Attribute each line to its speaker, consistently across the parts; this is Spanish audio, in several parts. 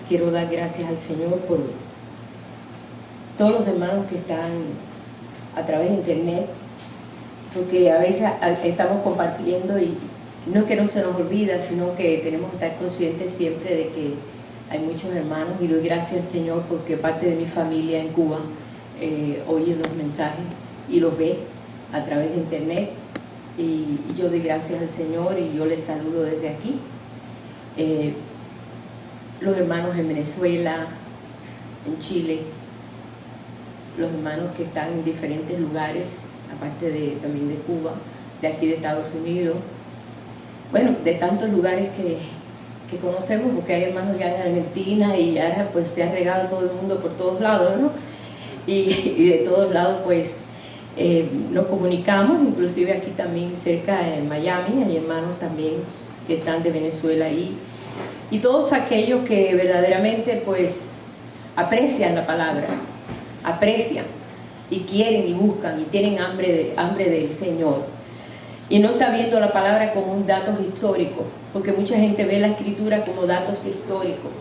Speaker 1: quiero dar gracias al Señor por todos los hermanos que están a través de internet, porque a veces estamos compartiendo y no es que no se nos olvida, sino que tenemos que estar conscientes siempre de que hay muchos hermanos, y doy gracias al Señor porque parte de mi familia en Cuba oye los mensajes y los ve a través de internet, y yo doy gracias al Señor y yo les saludo desde aquí. Los hermanos en Venezuela, en Chile, los hermanos que están en diferentes lugares, aparte también de Cuba, de aquí de Estados Unidos, bueno, de tantos lugares que conocemos, porque hay hermanos ya en Argentina y ahora pues se ha regado todo el mundo por todos lados, ¿no? Y de todos lados pues nos comunicamos, inclusive aquí también cerca en Miami hay hermanos también que están de Venezuela ahí, y todos aquellos que verdaderamente pues aprecian la palabra, aprecian y quieren y buscan y tienen hambre del Señor, y no está viendo la palabra como un dato histórico, porque mucha gente ve la escritura como datos históricos,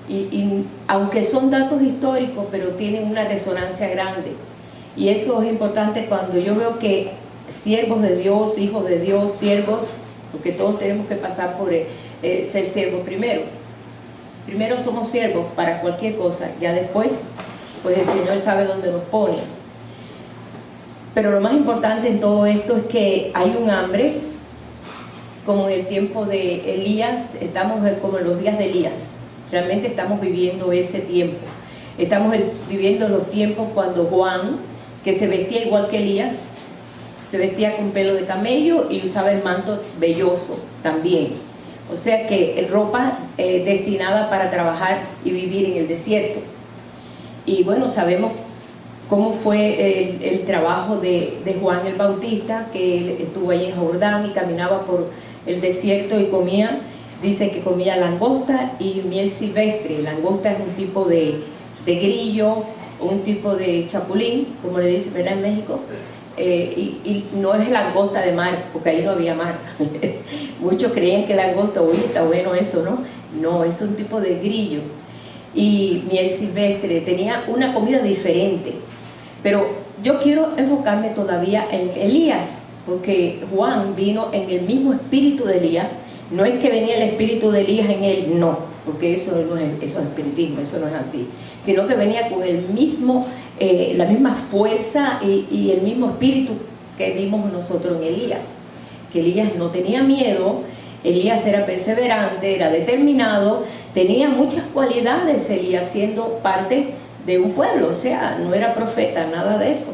Speaker 1: y aunque son datos históricos, pero tienen una resonancia grande, y eso es importante cuando yo veo que siervos de Dios, hijos de Dios, siervos, porque todos tenemos que pasar por ser siervos primero somos siervos para cualquier cosa, ya después pues el Señor sabe dónde nos pone. Pero lo más importante en todo esto es que hay un hambre, como en el tiempo de Elías, estamos como en los días de Elías, realmente estamos viviendo ese tiempo. Estamos viviendo los tiempos cuando Juan, que se vestía igual que Elías, se vestía con pelo de camello y usaba el manto velloso también. O sea que ropa destinada para trabajar y vivir en el desierto. Y bueno, sabemos cómo fue el trabajo de Juan el Bautista, que él estuvo allí en Jordán y caminaba por el desierto y comía, dice que comía langosta y miel silvestre. Langosta es un tipo de grillo o un tipo de chapulín, como le dicen, ¿verdad?, en México. Y no es langosta de mar, porque ahí no había mar. Muchos creen que langosta, oye, está bueno eso, ¿no? No, es un tipo de grillo. Y miel silvestre, tenía una comida diferente. Pero yo quiero enfocarme todavía en Elías, porque Juan vino en el mismo espíritu de Elías. No es que venía el espíritu de Elías en él, no, porque eso es espiritismo, eso no es así, sino que venía con el mismo, la misma fuerza y el mismo espíritu que vimos nosotros en Elías, que Elías no tenía miedo, Elías era perseverante, era determinado, tenía muchas cualidades Elías siendo parte de un pueblo, o sea, no era profeta, nada de eso.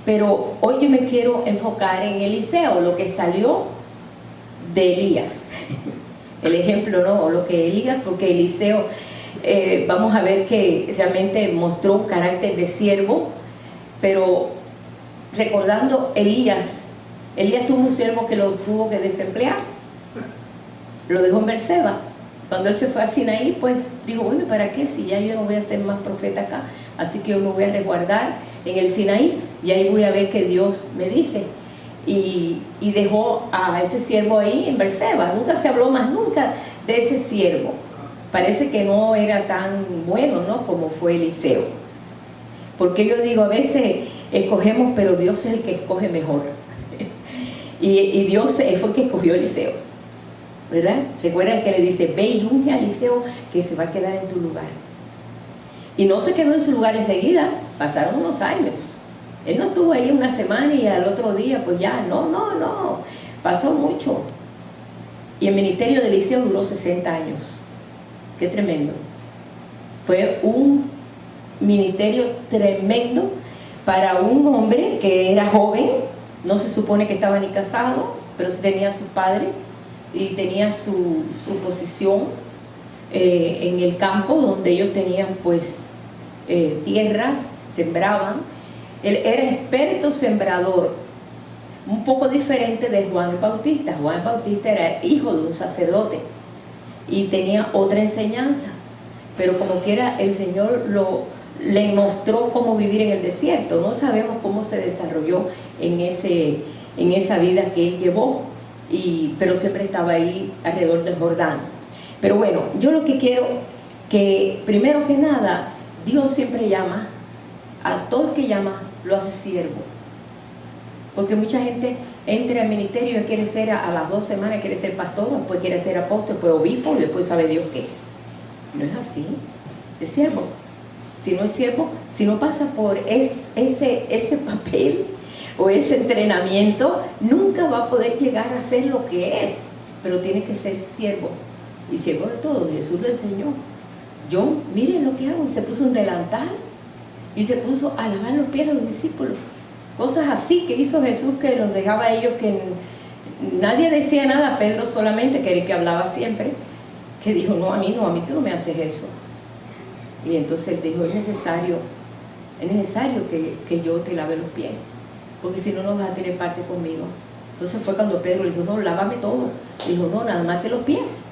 Speaker 1: Pero hoy yo me quiero enfocar en Eliseo, lo que salió de Elías, el ejemplo, ¿no? O lo que Elías, porque Eliseo, vamos a ver que realmente mostró un carácter de siervo, pero recordando Elías tuvo un siervo que lo tuvo que desemplear, lo dejó en Berseba. Cuando él se fue a Sinaí, pues dijo, bueno, ¿para qué? Si ya yo no voy a ser más profeta acá, así que yo me voy a resguardar en el Sinaí y ahí voy a ver qué Dios me dice. Y dejó a ese siervo ahí en Berseba. Nunca se habló más nunca de ese siervo. Parece que no era tan bueno, ¿no?, como fue Eliseo. Porque yo digo, a veces escogemos, pero Dios es el que escoge mejor. y Dios fue el que escogió a Eliseo, ¿verdad? Recuerdan que le dice, ve y unge a Eliseo que se va a quedar en tu lugar. Y no se quedó en su lugar enseguida, pasaron unos años. Él no estuvo ahí una semana y al otro día pues ya, no, pasó mucho. Y el ministerio de Eliseo duró 60 años. Qué tremendo. Fue un ministerio tremendo para un hombre que era joven, no se supone que estaba ni casado, pero sí tenía a su padre y tenía su posición en el campo donde ellos tenían pues tierras, sembraban. Él era experto sembrador, un poco diferente de Juan el Bautista. Juan el Bautista era hijo de un sacerdote y tenía otra enseñanza, pero como quiera el Señor le mostró cómo vivir en el desierto. No sabemos cómo se desarrolló en esa vida que él llevó, pero siempre estaba ahí alrededor del Jordán. Pero bueno, yo lo que quiero que primero que nada, Dios siempre llama, a todo el que llama, lo hace siervo. Porque mucha gente entra al ministerio y quiere ser a las 2 semanas, quiere ser pastor, después quiere ser apóstol, después obispo, y después sabe Dios qué. No es así, es siervo. Si no es siervo, si no pasa por ese papel o ese entrenamiento, nunca va a poder llegar a ser lo que es, pero tiene que ser siervo, y siervo de todo. Jesús lo enseñó. Yo, miren lo que hago, y se puso un delantal y se puso a lavar los pies de los discípulos. Cosas así que hizo Jesús, que los dejaba a ellos, que nadie decía nada. Pedro solamente, que era el que hablaba siempre, que dijo, no, a mí tú no me haces eso. Y entonces él dijo, es necesario que yo te lave los pies, porque si no, no vas a tener parte conmigo. Entonces fue cuando Pedro le dijo, no, lávame todo. Dijo, no, nada más que los pies.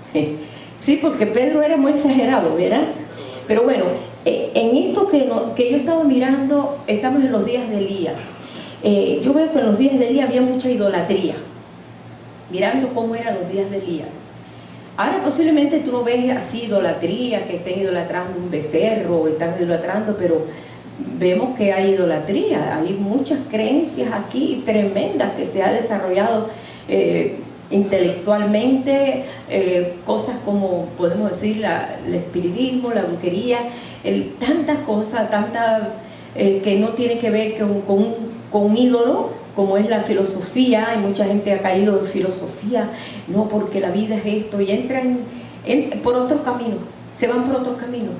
Speaker 1: Sí, porque Pedro era muy exagerado, ¿verdad? Pero bueno, en esto que yo estaba mirando, estamos en los días de Elías. Yo veo que en los días de Elías había mucha idolatría, mirando cómo eran los días de Elías. Ahora posiblemente tú no ves así idolatría, que estén idolatrando un becerro, o están idolatrando, pero vemos que hay idolatría, hay muchas creencias aquí tremendas que se ha desarrollado intelectualmente, cosas como, podemos decir, el espiritismo, la brujería, tantas cosas, que no tiene que ver con un ídolo, como es la filosofía. Hay mucha gente que ha caído en filosofía, no, porque la vida es esto, y entran por otro camino, se van por otro camino,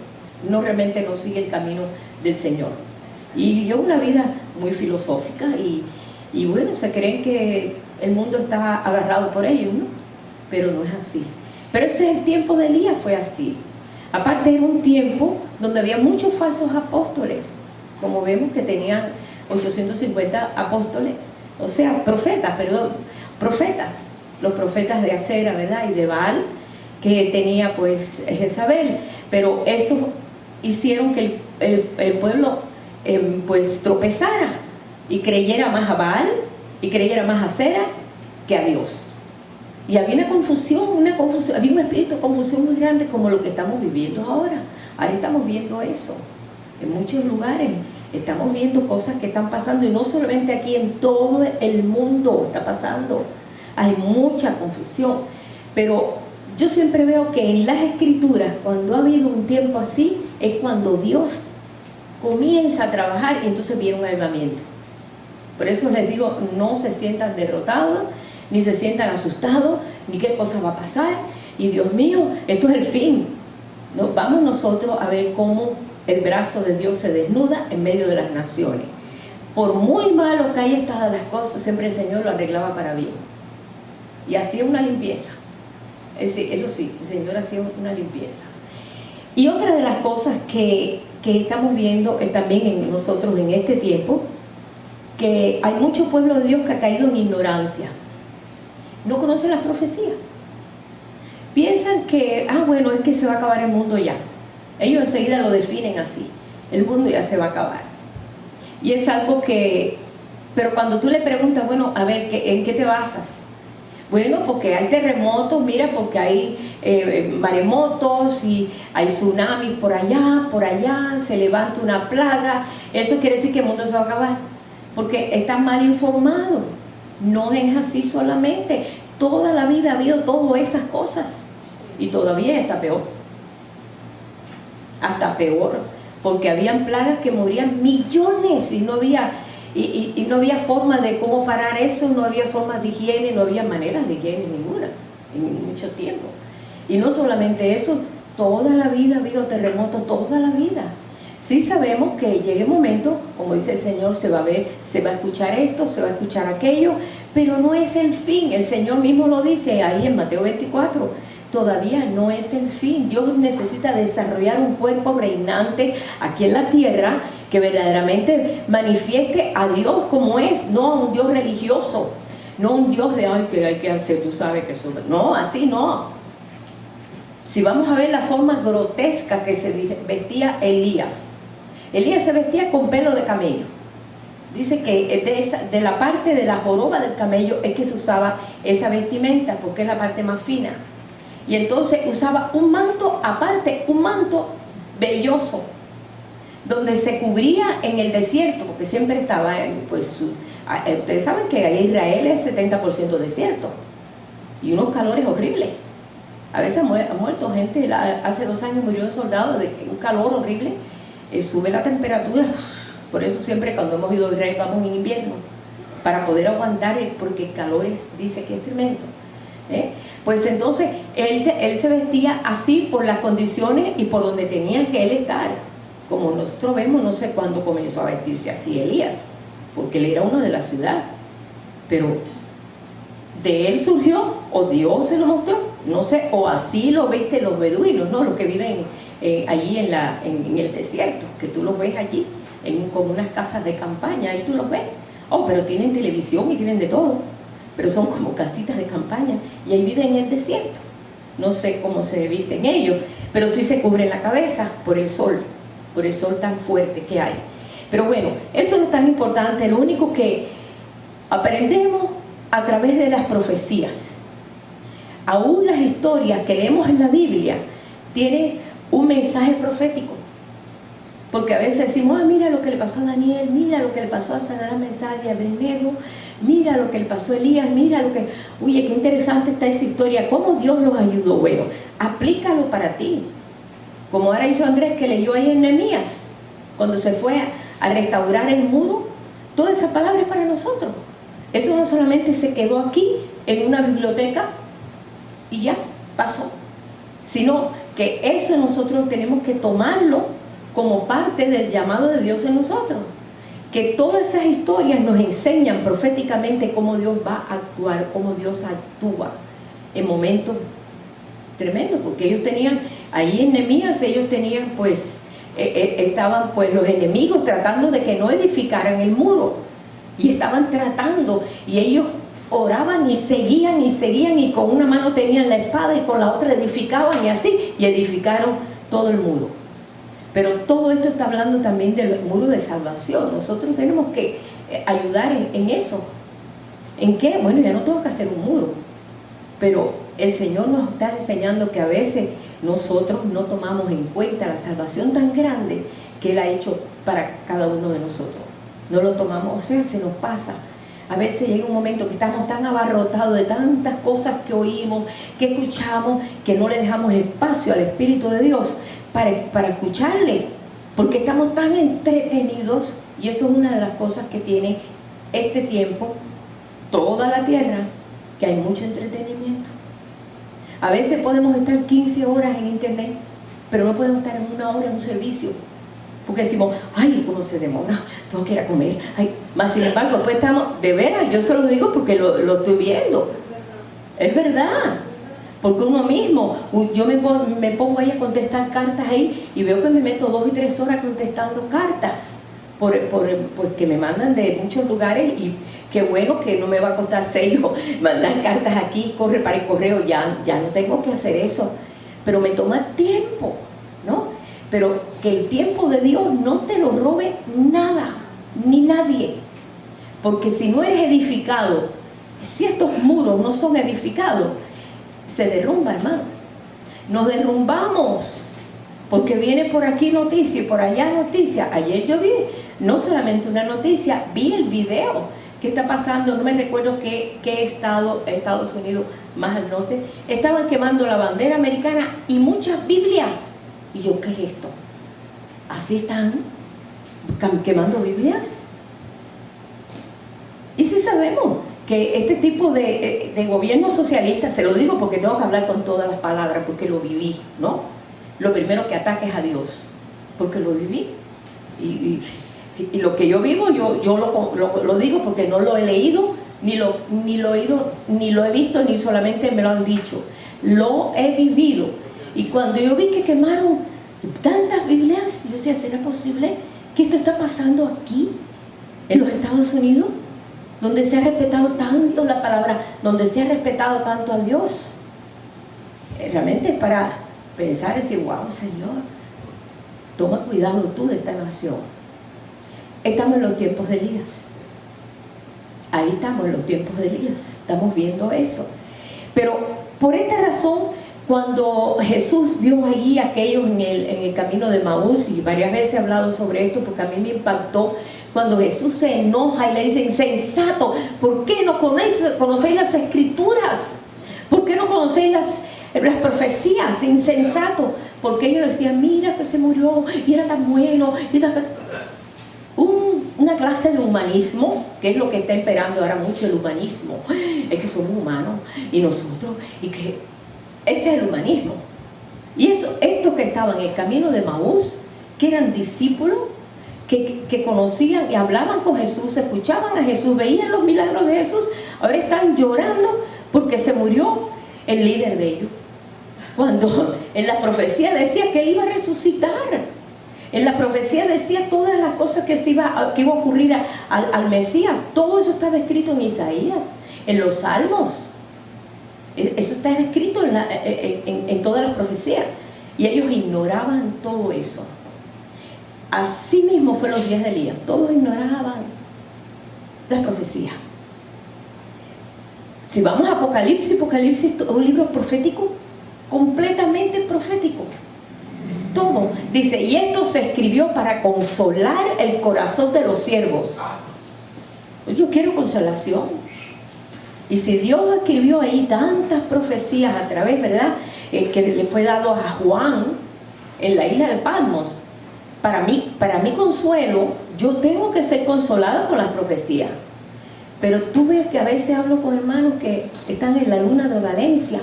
Speaker 1: no, realmente no sigue el camino del Señor. Y yo una vida muy filosófica, y bueno, se creen que el mundo está agarrado por ellos, ¿no? Pero no es así. Pero ese es el tiempo de Elías, fue así. Aparte era un tiempo donde había muchos falsos apóstoles, como vemos que tenían 850 apóstoles, o sea, profetas, los profetas de Acera, ¿verdad? Y de Baal, que tenía pues Jezabel. Pero eso hicieron que el pueblo pues tropezara y creyera más a Baal y creyera más a Acera que a Dios. Y había una confusión, había un espíritu de confusión muy grande, como lo que estamos viviendo ahora. Ahora estamos viendo eso en muchos lugares. Estamos viendo cosas que están pasando, y no solamente aquí, en todo el mundo está pasando. Hay mucha confusión, pero yo siempre veo que en las Escrituras, cuando ha habido un tiempo así, es cuando Dios comienza a trabajar, y entonces viene un avivamiento. Por eso les digo, no se sientan derrotados, ni se sientan asustados, ni qué cosa va a pasar, y Dios mío, esto es el fin. No, vamos nosotros a ver cómo el brazo de Dios se desnuda en medio de las naciones. Por muy malo que haya estado las cosas, siempre el Señor lo arreglaba para bien, y hacía una limpieza. Eso sí, el Señor hacía una limpieza. Y otra de las cosas que estamos viendo también en nosotros en este tiempo, que hay mucho pueblo de Dios que ha caído en ignorancia, no conocen las profecías, piensan que, bueno, es que se va a acabar el mundo ya. Ellos enseguida lo definen así, el mundo ya se va a acabar. Y es algo que, pero cuando tú le preguntas, bueno, a ver, ¿en qué te basas? Bueno, porque hay terremotos, mira, porque hay maremotos, y hay tsunamis por allá, se levanta una plaga. Eso quiere decir que el mundo se va a acabar, porque están mal informados. No es así solamente. Toda la vida ha habido todas esas cosas, y todavía está peor. Hasta peor, porque habían plagas que morían millones, y no había forma de cómo parar eso, no había formas de higiene, no había maneras de higiene ninguna en mucho tiempo. Y no solamente eso, toda la vida ha habido terremotos, toda la vida. Sí sabemos que llega un momento, como dice el Señor, se va a escuchar esto, se va a escuchar aquello, pero no es el fin. El Señor mismo lo dice ahí en Mateo 24. Todavía no es el fin. Dios necesita desarrollar un cuerpo reinante aquí en la tierra, que verdaderamente manifieste a Dios como es, no a un Dios religioso, no un Dios de, que hay que hacer, tú sabes que eso. No, así no. Si vamos a ver la forma grotesca que se vestía Elías. Elías se vestía con pelo de camello. Dice que de la parte de la joroba del camello es que se usaba esa vestimenta, porque es la parte más fina. Y entonces usaba un manto aparte, un manto velloso, donde se cubría en el desierto, porque siempre estaba en, pues, ustedes saben que Israel es 70% desierto, y unos calores horribles. A veces ha muerto gente, hace 2 años murió un soldado de un calor horrible, sube la temperatura, por eso siempre cuando hemos ido a Israel vamos en invierno, para poder aguantar, porque el calor dice que es tremendo. Pues entonces él se vestía así por las condiciones y por donde tenía que él estar, como nosotros vemos. No sé cuándo comenzó a vestirse así Elías, porque él era uno de la ciudad, pero de él surgió, o Dios se lo mostró, no sé, o así lo viste los beduinos, ¿no? Los que viven allí en el desierto, que tú los ves allí, con unas casas de campaña, ahí tú los ves. Pero tienen televisión y tienen de todo, pero son como casitas de campaña, y ahí viven en el desierto. No sé cómo se visten ellos, pero sí se cubren la cabeza por el sol tan fuerte que hay. Pero bueno, eso no es tan importante. Lo único que aprendemos a través de las profecías, aún las historias que leemos en la Biblia tienen un mensaje profético, porque a veces decimos, mira lo que le pasó a Daniel, mira lo que le pasó a Sadrach, Mesach y Abednego, mira lo que le pasó a Elías, mira lo que... Oye, qué interesante está esa historia, cómo Dios los ayudó. Bueno, aplícalo para ti, como ahora hizo Andrés, que leyó ahí en Nehemías, cuando se fue a restaurar el muro. Toda esa palabra es para nosotros. Eso no solamente se quedó aquí en una biblioteca y ya pasó, sino que eso nosotros tenemos que tomarlo como parte del llamado de Dios en nosotros. Que todas esas historias nos enseñan proféticamente cómo Dios va a actuar, cómo Dios actúa en momentos tremendos, porque ellos tenían, ahí en Nehemías, ellos tenían pues, estaban pues los enemigos tratando de que no edificaran el muro, y estaban tratando, y ellos oraban y seguían, y con una mano tenían la espada y con la otra edificaban, y así, y edificaron todo el muro. Pero todo esto está hablando también del muro de salvación. Nosotros tenemos que ayudar en eso. ¿En qué? Bueno, ya no tengo que hacer un muro, pero el Señor nos está enseñando que a veces nosotros no tomamos en cuenta la salvación tan grande que Él ha hecho para cada uno de nosotros. No lo tomamos, o sea, se nos pasa. A veces llega un momento que estamos tan abarrotados de tantas cosas que oímos, que escuchamos, que no le dejamos espacio al Espíritu de Dios para escucharle, porque estamos tan entretenidos. Y eso es una de las cosas que tiene este tiempo, toda la tierra, que hay mucho entretenimiento. A veces podemos estar 15 horas en internet, pero no podemos estar en 1 hora en un servicio, porque decimos, ay, cómo se demora, tengo que ir a comer. Ay, más sin embargo, pues estamos, de veras, yo se lo digo porque lo estoy viendo. Es verdad. Porque uno mismo, yo me pongo ahí a contestar cartas ahí, y veo que me meto 2 y 3 horas contestando cartas pues que me mandan de muchos lugares, y qué bueno que no me va a costar 6 mandar cartas aquí, corre para el correo, ya no tengo que hacer eso, pero me toma tiempo, ¿no? Pero que el tiempo de Dios no te lo robe nada, ni nadie, porque si no eres edificado, si estos muros no son edificados, se derrumba, hermano. Nos derrumbamos porque viene por aquí noticia y por allá noticia. Ayer yo vi no solamente una noticia, vi el video que está pasando, no me recuerdo qué estado, Estados Unidos más al norte, estaban quemando la bandera americana y muchas Biblias. Y yo, ¿qué es esto? ¿Así están quemando Biblias? Y sí sabemos que este tipo de gobierno socialista, se lo digo porque tengo que hablar con todas las palabras, porque lo viví, ¿no? Lo primero que ataca es a Dios, porque lo viví. Y lo que yo vivo, yo lo digo porque no lo he leído, ni lo he visto, ni solamente me lo han dicho. Lo he vivido. Y cuando yo vi que quemaron tantas Biblias, yo decía, ¿será posible que esto está pasando aquí, en los Estados Unidos? Donde se ha respetado tanto la palabra, donde se ha respetado tanto a Dios. Realmente es para pensar y decir, wow, Señor, toma cuidado tú de esta nación. Estamos en los tiempos de Elías. Ahí estamos en los tiempos de Elías. Estamos viendo eso. Pero por esta razón, Cuando Jesús vio allí a aquellos en el camino de Maús, y varias veces he hablado sobre esto porque a mí me impactó, cuando Jesús se enoja y le dice: insensato, ¿por qué no conocéis las escrituras? ¿Por qué no conocéis las profecías? Insensato. Porque ellos decían: mira que se murió y era tan bueno y una clase de humanismo, que es lo que está imperando ahora mucho, el humanismo. Es que somos humanos y nosotros, y que ese es el humanismo. Y estos que estaban en el camino de Maús, que eran discípulos, que conocían y hablaban con Jesús, escuchaban a Jesús, veían los milagros de Jesús, ahora están llorando porque se murió el líder de ellos. Cuando en la profecía decía que iba a resucitar, en la profecía decía todas las cosas que iba a ocurrir al Mesías. Todo eso estaba escrito en Isaías, en los Salmos. Eso está escrito en todas las profecías. Y ellos ignoraban todo eso. Así mismo fue los días de Elías. Todos ignoraban las profecías. Si vamos a Apocalipsis, Apocalipsis es un libro profético, completamente profético. Todo. Dice: y esto se escribió para consolar el corazón de los siervos. Yo quiero consolación. Y si Dios escribió ahí tantas profecías a través, ¿verdad?, que le fue dado a Juan en la isla de Patmos, para mi consuelo, yo tengo que ser consolada con las profecías. Pero tú ves que a veces hablo con hermanos que están en la luna de Valencia,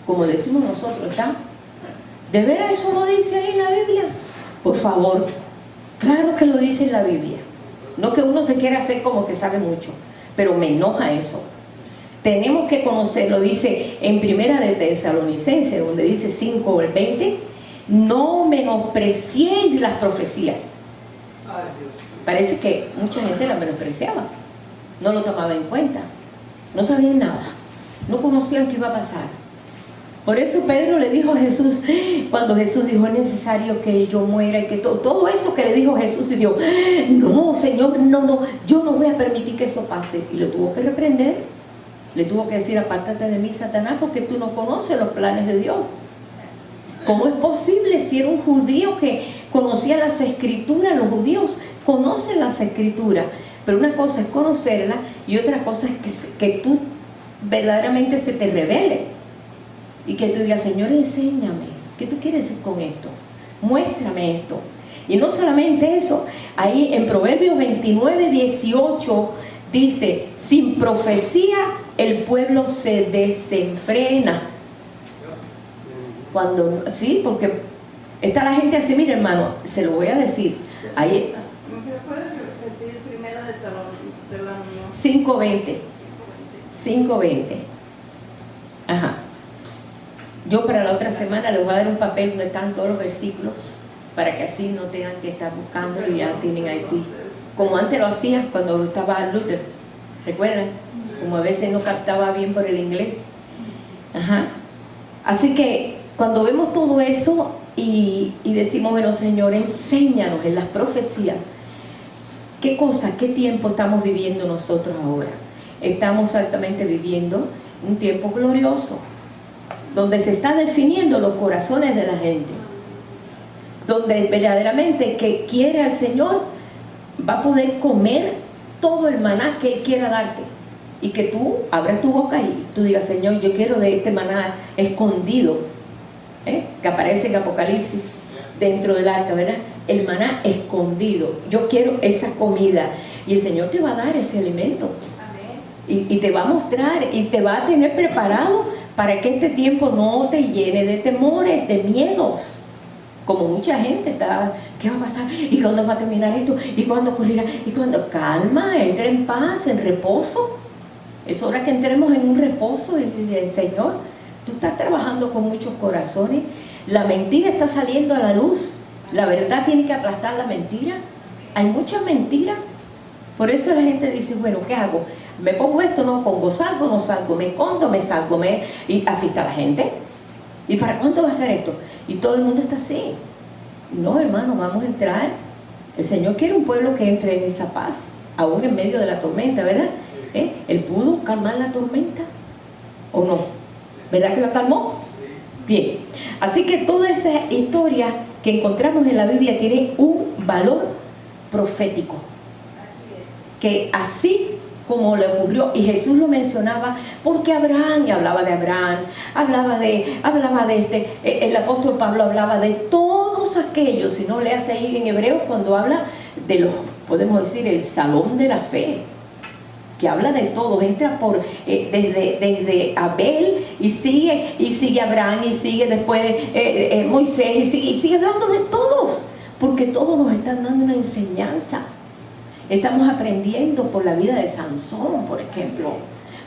Speaker 1: como decimos nosotros, ¿está? ¿De veras eso lo dice ahí en la Biblia? Por favor, claro que lo dice en la Biblia. No que uno se quiera hacer como que sabe mucho, pero me enoja eso. Tenemos que conocerlo. Dice en Primera de Tesalonicenses, donde dice 5 al 20, no menospreciéis las profecías. Parece que mucha gente las menospreciaba, no lo tomaba en cuenta, no sabían nada, no conocían qué iba a pasar. Por eso Pedro le dijo a Jesús, cuando Jesús dijo: es necesario que yo muera, y que todo eso que le dijo Jesús, y dijo: no, Señor, no, yo no voy a permitir que eso pase. Y lo tuvo que reprender, le tuvo que decir: apártate de mí, Satanás, porque tú no conoces los planes de Dios. ¿Cómo es posible si era un judío que conocía las escrituras? Los judíos conocen las escrituras, pero una cosa es conocerlas y otra cosa es que tú verdaderamente se te revele. Y que tú digas: Señor, enséñame, ¿qué tú quieres decir con esto? Muéstrame esto. Y no solamente eso, ahí en Proverbios 29:18 dice: sin profecía el pueblo se desenfrena. Cuando, sí, porque está la gente así, mira, hermano, se lo voy a decir. Ahí,
Speaker 2: ¿Me puedes repetir primero de Tesalonicenses
Speaker 1: 5:20? Ajá. Yo para la otra semana les voy a dar un papel donde están todos los versículos, para que así no tengan que estar buscándolo y ya tienen ahí sí. Como antes lo hacía cuando estaba Luther, ¿recuerdan? Como a veces no captaba bien por el inglés. Ajá. Así que cuando vemos todo eso y decimos: bueno, Señor, enséñanos en las profecías, ¿qué cosa, qué tiempo estamos viviendo nosotros ahora? Estamos altamente viviendo un tiempo glorioso, donde se están definiendo los corazones de la gente, donde verdaderamente que quiere al Señor va a poder comer todo el maná que Él quiera darte, y que tú abras tu boca y tú digas: Señor, yo quiero de este maná escondido, que aparece en Apocalipsis dentro del arca, ¿verdad? El maná escondido, yo quiero esa comida, y el Señor te va a dar ese alimento. Y te va a mostrar y te va a tener preparado para que este tiempo no te llene de temores, de miedos. Como mucha gente está: ¿qué va a pasar? ¿Y cuándo va a terminar esto? ¿Y cuándo ocurrirá? ¿Y cuándo? Calma, entra en paz, en reposo. Es hora que entremos en un reposo y decir: Señor, tú estás trabajando con muchos corazones. La mentira está saliendo a la luz. La verdad tiene que aplastar la mentira. Hay mucha mentira. Por eso la gente dice: bueno, ¿qué hago? ¿Me pongo esto? ¿No pongo? ¿Salgo? ¿No salgo? ¿Me escondo? ¿Me salgo? Y así está la gente. ¿Y para cuánto va a ser esto? Y todo el mundo está así. No, hermano, vamos a entrar. El Señor quiere un pueblo que entre en esa paz, aún en medio de la tormenta, ¿verdad? Él pudo calmar la tormenta, ¿o no? ¿Verdad que la calmó? Bien, así que toda esa historia que encontramos en la Biblia tiene un valor profético. Que así como le ocurrió, y Jesús lo mencionaba, porque Abraham, y hablaba de Abraham, hablaba de el apóstol Pablo hablaba de todos aquellos, si no le hace ahí en Hebreos cuando habla de los, podemos decir, el salón de la fe, que habla de todos, entra por desde Abel y sigue Abraham y sigue después Moisés y sigue hablando de todos, porque todos nos están dando una enseñanza. Estamos aprendiendo por la vida de Sansón, por ejemplo,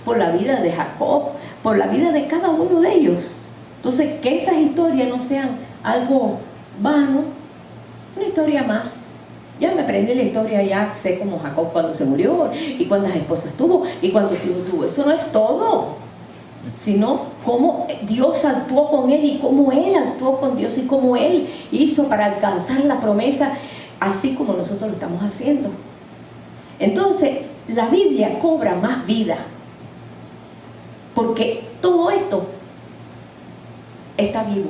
Speaker 1: por la vida de Jacob, por la vida de cada uno de ellos. Entonces, que esas historias no sean algo vano, una historia más. Ya me aprendí la historia, ya sé cómo Jacob cuando se murió, y cuántas esposas tuvo, y cuántos hijos tuvo. Eso no es todo, sino cómo Dios actuó con él, y cómo él actuó con Dios, y cómo él hizo para alcanzar la promesa, así como nosotros lo estamos haciendo. Entonces, la Biblia cobra más vida, porque todo esto está vivo.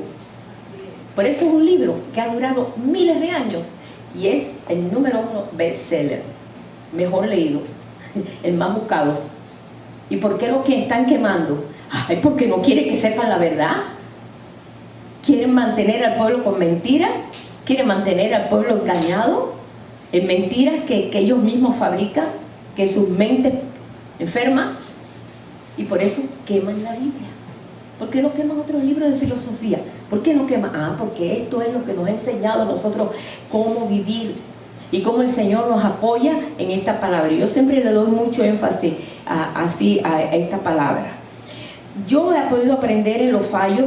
Speaker 1: Por eso es un libro que ha durado miles de años y es el número 1 bestseller, mejor leído, el más buscado. ¿Y por qué lo que están quemando? Ay, porque no quieren que sepan la verdad. Quieren mantener al pueblo con mentiras, quieren mantener al pueblo engañado en mentiras que ellos mismos fabrican, que sus mentes enfermas, y por eso queman la Biblia. ¿Por qué no queman otros libros de filosofía? ¿Por qué no queman? Porque esto es lo que nos ha enseñado a nosotros cómo vivir y cómo el Señor nos apoya en esta palabra. Yo siempre le doy mucho énfasis a esta palabra. Yo he podido aprender en los fallos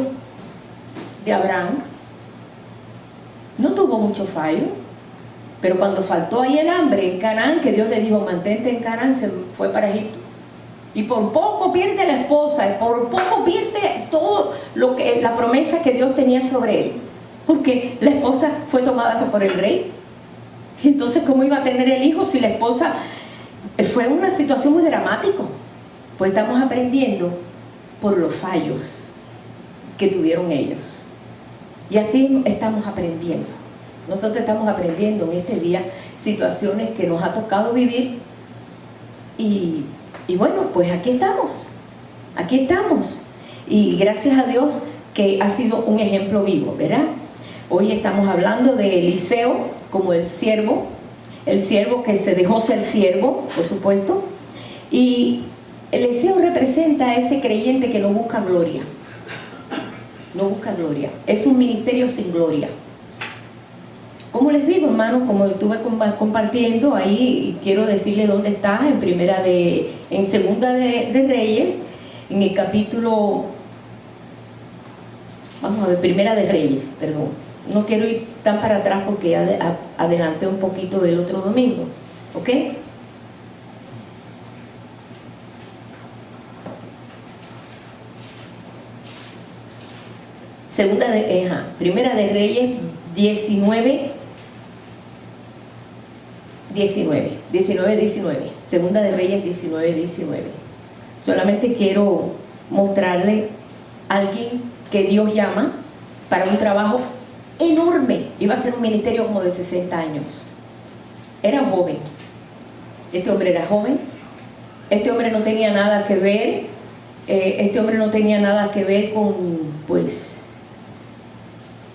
Speaker 1: de Abraham. No tuvo mucho fallo, pero cuando faltó ahí el hambre en Canaán, que Dios le dijo, mantente en Canaán, se fue para Egipto. Y por poco pierde la esposa, y por poco pierde todo lo que la promesa que Dios tenía sobre él, porque la esposa fue tomada por el rey. Y entonces, ¿cómo iba a tener el hijo si la esposa? Fue una situación muy dramática. Pues estamos aprendiendo por los fallos que tuvieron ellos, y así estamos aprendiendo. Nosotros estamos aprendiendo en este día situaciones que nos ha tocado vivir, y bueno, pues aquí estamos, y gracias a Dios que ha sido un ejemplo vivo, ¿verdad? Hoy estamos hablando de Eliseo como el siervo que se dejó ser siervo, por supuesto, y Eliseo representa a ese creyente que no busca gloria, es un ministerio sin gloria. Como les digo, hermanos, como estuve compartiendo ahí, quiero decirles dónde está, en Segunda de Reyes, en el capítulo, vamos a ver, Primera de Reyes, perdón. No quiero ir tan para atrás porque adelanté un poquito del otro domingo, ¿ok? Primera de Reyes 19. Segunda de Reyes 19. Solamente quiero mostrarle a alguien que Dios llama para un trabajo enorme. Iba a ser un ministerio como de 60 años. Era joven. Este hombre era joven. Este hombre no tenía nada que ver.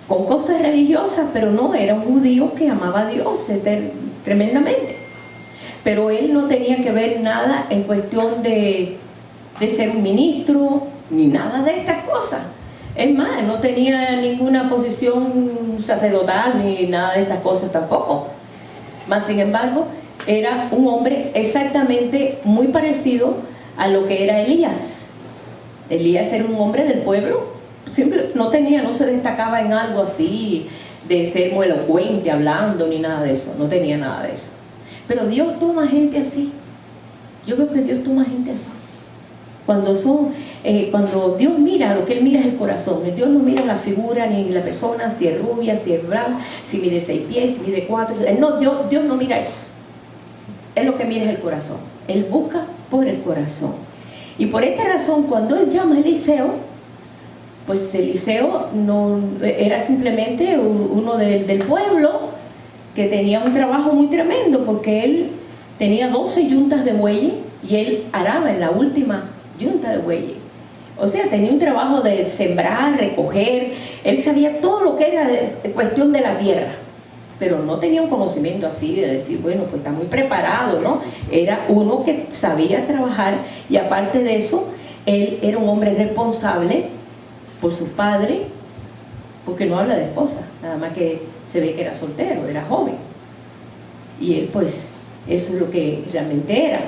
Speaker 1: Con cosas religiosas, pero no, era un judío que amaba a Dios tremendamente. Pero él no tenía que ver nada en cuestión de ser un ministro, ni nada de estas cosas. Es más, no tenía ninguna posición sacerdotal, ni nada de estas cosas tampoco. Mas, sin embargo, era un hombre exactamente muy parecido a lo que era Elías. Elías era un hombre del pueblo. Siempre no se destacaba en algo así de ser muy elocuente hablando ni nada de eso, no tenía nada de eso. Pero Dios toma gente así. Yo veo que Dios toma gente así. Cuando Dios mira, lo que Él mira es el corazón. Dios no mira la figura ni la persona, si es rubia, si es blanca, si mide 6 pies, si mide 4. No, Dios no mira eso. Él lo que mira es el corazón. Él busca por el corazón. Y por esta razón, cuando Él llama a Eliseo, pues Eliseo no era simplemente uno del pueblo que tenía un trabajo muy tremendo, porque él tenía 12 yuntas de bueyes y él araba en la última yunta de bueyes. O sea, tenía un trabajo de sembrar, recoger, él sabía todo lo que era de cuestión de la tierra, pero no tenía un conocimiento así de decir, bueno, pues está muy preparado, ¿no? Era uno que sabía trabajar, y aparte de eso, él era un hombre responsable por su padre, porque no habla de esposa, nada más que se ve que era soltero, era joven, y él pues eso es lo que realmente era.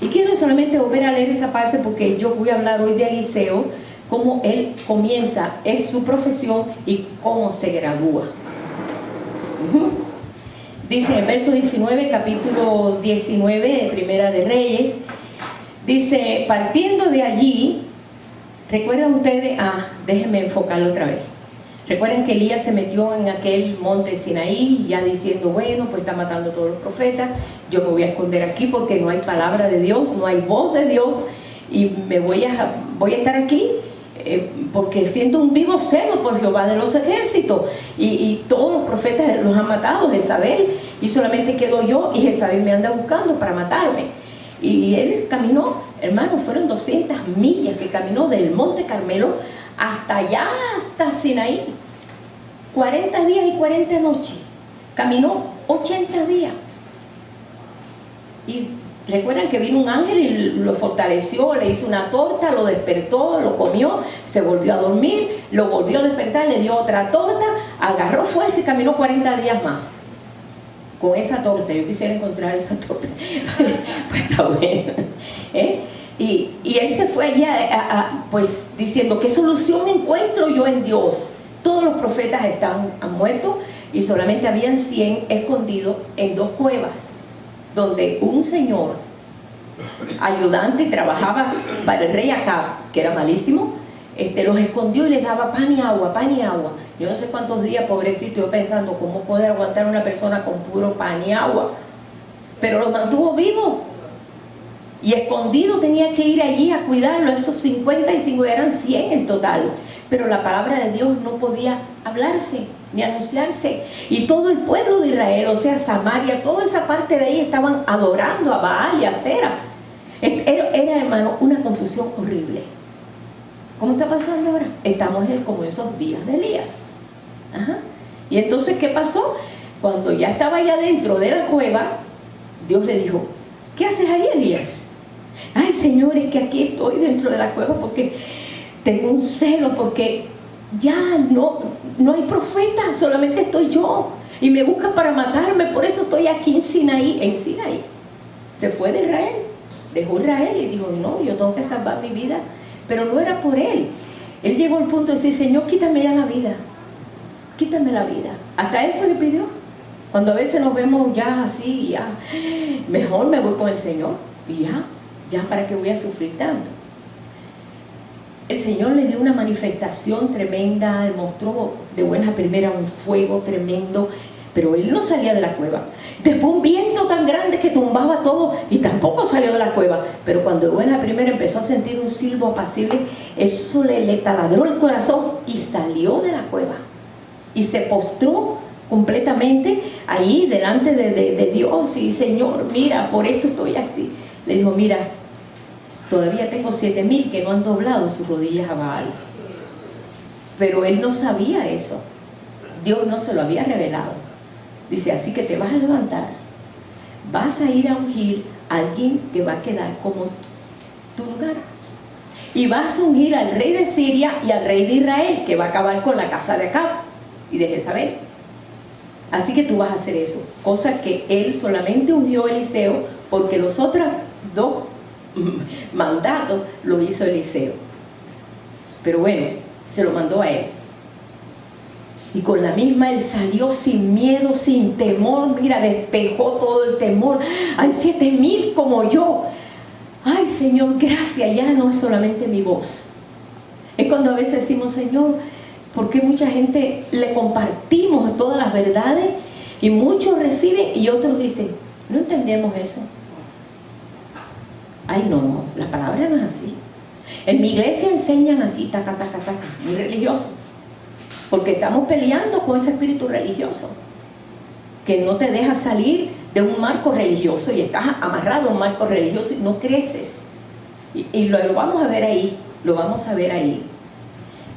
Speaker 1: Y quiero solamente volver a leer esa parte, porque yo voy a hablar hoy de Eliseo, cómo él comienza, es su profesión y cómo se gradúa. Dice en verso 19, capítulo 19 de Primera de Reyes, dice, partiendo de allí, recuerdan ustedes, déjenme enfocarlo otra vez. Recuerden que Elías se metió en aquel monte Sinaí, ya diciendo, bueno, pues está matando a todos los profetas, yo me voy a esconder aquí porque no hay palabra de Dios, no hay voz de Dios, y voy a estar aquí porque siento un vivo celo por Jehová de los ejércitos, y todos los profetas los han matado, Jezabel, y solamente quedo yo, y Jezabel me anda buscando para matarme. Y él caminó, hermano, fueron 200 millas que caminó del monte Carmelo hasta allá, hasta Sinaí, 40 días y 40 noches, caminó 80 días. Y recuerdan que vino un ángel y lo fortaleció, le hizo una torta, lo despertó, lo comió, se volvió a dormir, lo volvió a despertar, le dio otra torta, agarró fuerza y caminó 40 días más con esa torta. Yo quisiera encontrar esa torta. Pues está bueno, Y él se fue allá pues diciendo, ¿qué solución encuentro yo en Dios? Todos los profetas han muerto, y solamente habían 100 escondidos en 2 cuevas, donde un señor ayudante trabajaba para el rey Acab, que era malísimo, los escondió y les daba pan y agua, pan y agua. Yo no sé cuántos días, pobrecito, yo pensando cómo poder aguantar una persona con puro pan y agua, pero lo mantuvo vivo. Y escondido tenía que ir allí a cuidarlo. Esos 55 eran 100 en total, pero la palabra de Dios no podía hablarse ni anunciarse, y todo el pueblo de Israel, o sea Samaria, toda esa parte de ahí estaban adorando a Baal y a Sera. Era, hermano, una confusión horrible. ¿Cómo está pasando ahora? Estamos como esos días de Elías. Y entonces, ¿qué pasó? Cuando ya estaba allá dentro de la cueva, Dios le dijo, ¿qué haces ahí, Elías? Ay, Señor, es que aquí estoy dentro de la cueva porque tengo un celo, porque ya no hay profeta, solamente estoy yo, y me buscan para matarme, por eso estoy aquí en Sinaí. Se fue de Israel, dejó Israel y dijo, no, yo tengo que salvar mi vida. Pero no era por él. Él llegó al punto de decir, Señor, quítame ya la vida, quítame la vida. Hasta eso le pidió. Cuando a veces nos vemos ya así, ya mejor me voy con el Señor, y ya para qué voy a sufrir tanto. El Señor le dio una manifestación tremenda, le mostró de buena primera un fuego tremendo, pero él no salía de la cueva. Después un viento tan grande que tumbaba todo, y tampoco salió de la cueva. Pero cuando de buena primera empezó a sentir un silbo apacible, eso le taladró el corazón y salió de la cueva y se postró completamente ahí delante de Dios. Y Señor, mira, por esto estoy así. Le dijo, mira, todavía tengo 7,000 que no han doblado sus rodillas a Baal. Pero él no sabía eso, Dios no se lo había revelado. Dice, así que te vas a levantar, vas a ir a ungir a alguien que va a quedar como tu lugar, y vas a ungir al rey de Siria y al rey de Israel, que va a acabar con la casa de Acab y de Jezabel. Así que tú vas a hacer eso, cosa que él solamente ungió a Eliseo, porque los otros 2 mandatos los hizo Eliseo. Pero bueno, se lo mandó a él. Y con la misma él salió sin miedo, sin temor. Mira, despejó todo el temor. Hay 7,000 como yo. Ay, Señor, gracias. Ya no es solamente mi voz. Es cuando a veces decimos, Señor, ¿por qué mucha gente le compartimos todas las verdades y muchos reciben y otros dicen, no entendemos eso? Ay, no, la palabra no es así. En mi iglesia enseñan así, taca, taca, taca, muy religioso. Porque estamos peleando con ese espíritu religioso que no te deja salir de un marco religioso y estás amarrado a un marco religioso y no creces. Y lo vamos a ver ahí, lo vamos a ver ahí.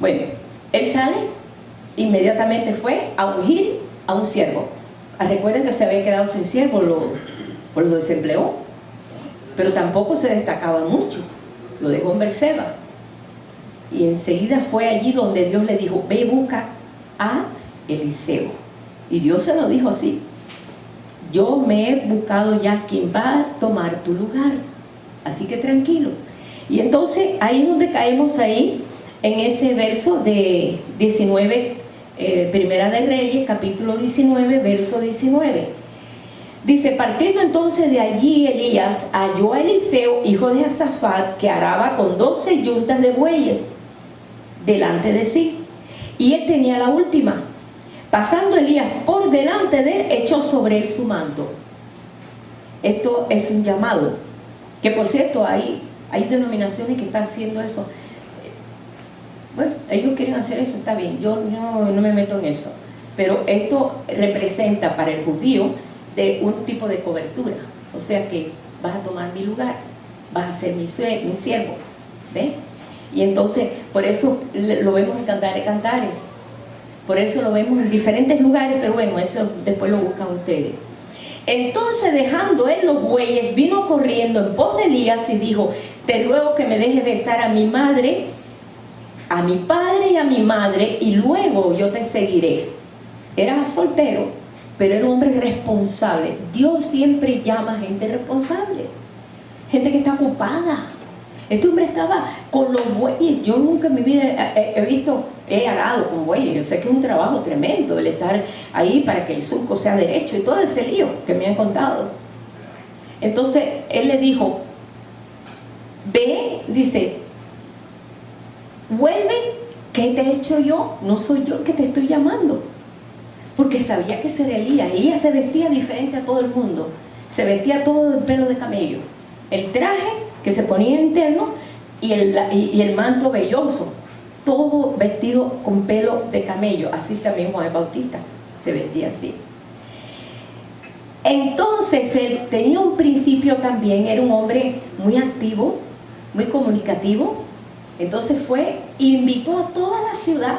Speaker 1: Bueno, él sale, inmediatamente fue a ungir a un siervo. Recuerden que se había quedado sin siervo, lo desempleó, pero tampoco se destacaba mucho, lo dejó en Berseba. Y enseguida fue allí donde Dios le dijo: ve y busca a Eliseo. Y Dios se lo dijo así: yo me he buscado ya quien va a tomar tu lugar, así que tranquilo. Y entonces ahí es donde caemos ahí, en ese verso de 19, Primera de Reyes, capítulo 19, verso 19. Dice: partiendo entonces de allí Elías, halló a Eliseo, hijo de Josafat, que araba con 12 yuntas de bueyes delante de sí, y él tenía la última. Pasando Elías por delante de él, echó sobre él su manto. Esto es un llamado, que por cierto hay denominaciones que están haciendo eso. Bueno, ellos quieren hacer eso, está bien, yo no me meto en eso, pero esto representa para el judío de un tipo de cobertura, o sea que vas a tomar mi lugar, vas a ser mi siervo, ¿ves? Y entonces por eso lo vemos en Cantares de Cantares, por eso lo vemos en diferentes lugares, pero bueno, eso después lo buscan ustedes. Entonces, dejando él los bueyes, vino corriendo en pos de Elías y dijo: te ruego que me dejes besar a mi madre, a mi padre y a mi madre, y luego yo te seguiré. Era soltero, pero era un hombre responsable. Dios siempre llama a gente responsable, gente que está ocupada. Este hombre estaba con los bueyes. Yo nunca en mi vida he arado con bueyes. Yo sé que es un trabajo tremendo el estar ahí para que el surco sea derecho y todo ese lío que me han contado. Entonces él le dijo: ve, dice, vuelve, ¿qué te he hecho yo? No soy yo que te estoy llamando. Porque sabía que ese era Elías. Elías se vestía diferente a todo el mundo. Se vestía todo de pelo de camello. El traje que se ponía interno y el manto velloso, todo vestido con pelo de camello. Así también Juan el Bautista se vestía así. Entonces él tenía un principio también, era un hombre muy activo, muy comunicativo. Entonces fue, invitó a toda la ciudad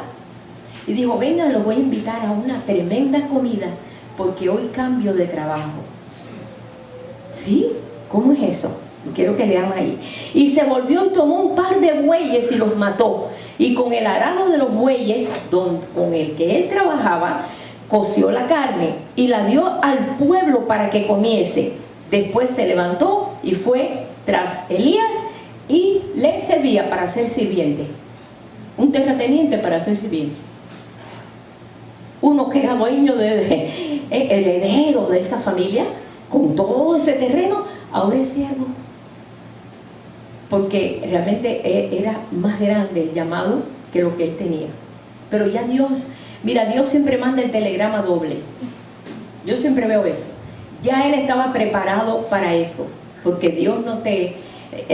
Speaker 1: y dijo: vengan, los voy a invitar a una tremenda comida porque hoy cambio de trabajo. ¿Sí? ¿Cómo es eso? Quiero que lean ahí. Y se volvió y tomó un par de bueyes y los mató, y con el arado de los bueyes con el que él trabajaba, coció la carne y la dio al pueblo para que comiese. Después se levantó y fue tras Elías y le servía para ser sirviente. Un terrateniente para ser sirviente. Uno que era dueño heredero de esa familia, con todo ese terreno, ahora es siervo. Porque realmente era más grande el llamado que lo que él tenía. Pero ya Dios, mira, Dios siempre manda el telegrama doble. Yo siempre veo eso. Ya él estaba preparado para eso, porque Dios no te...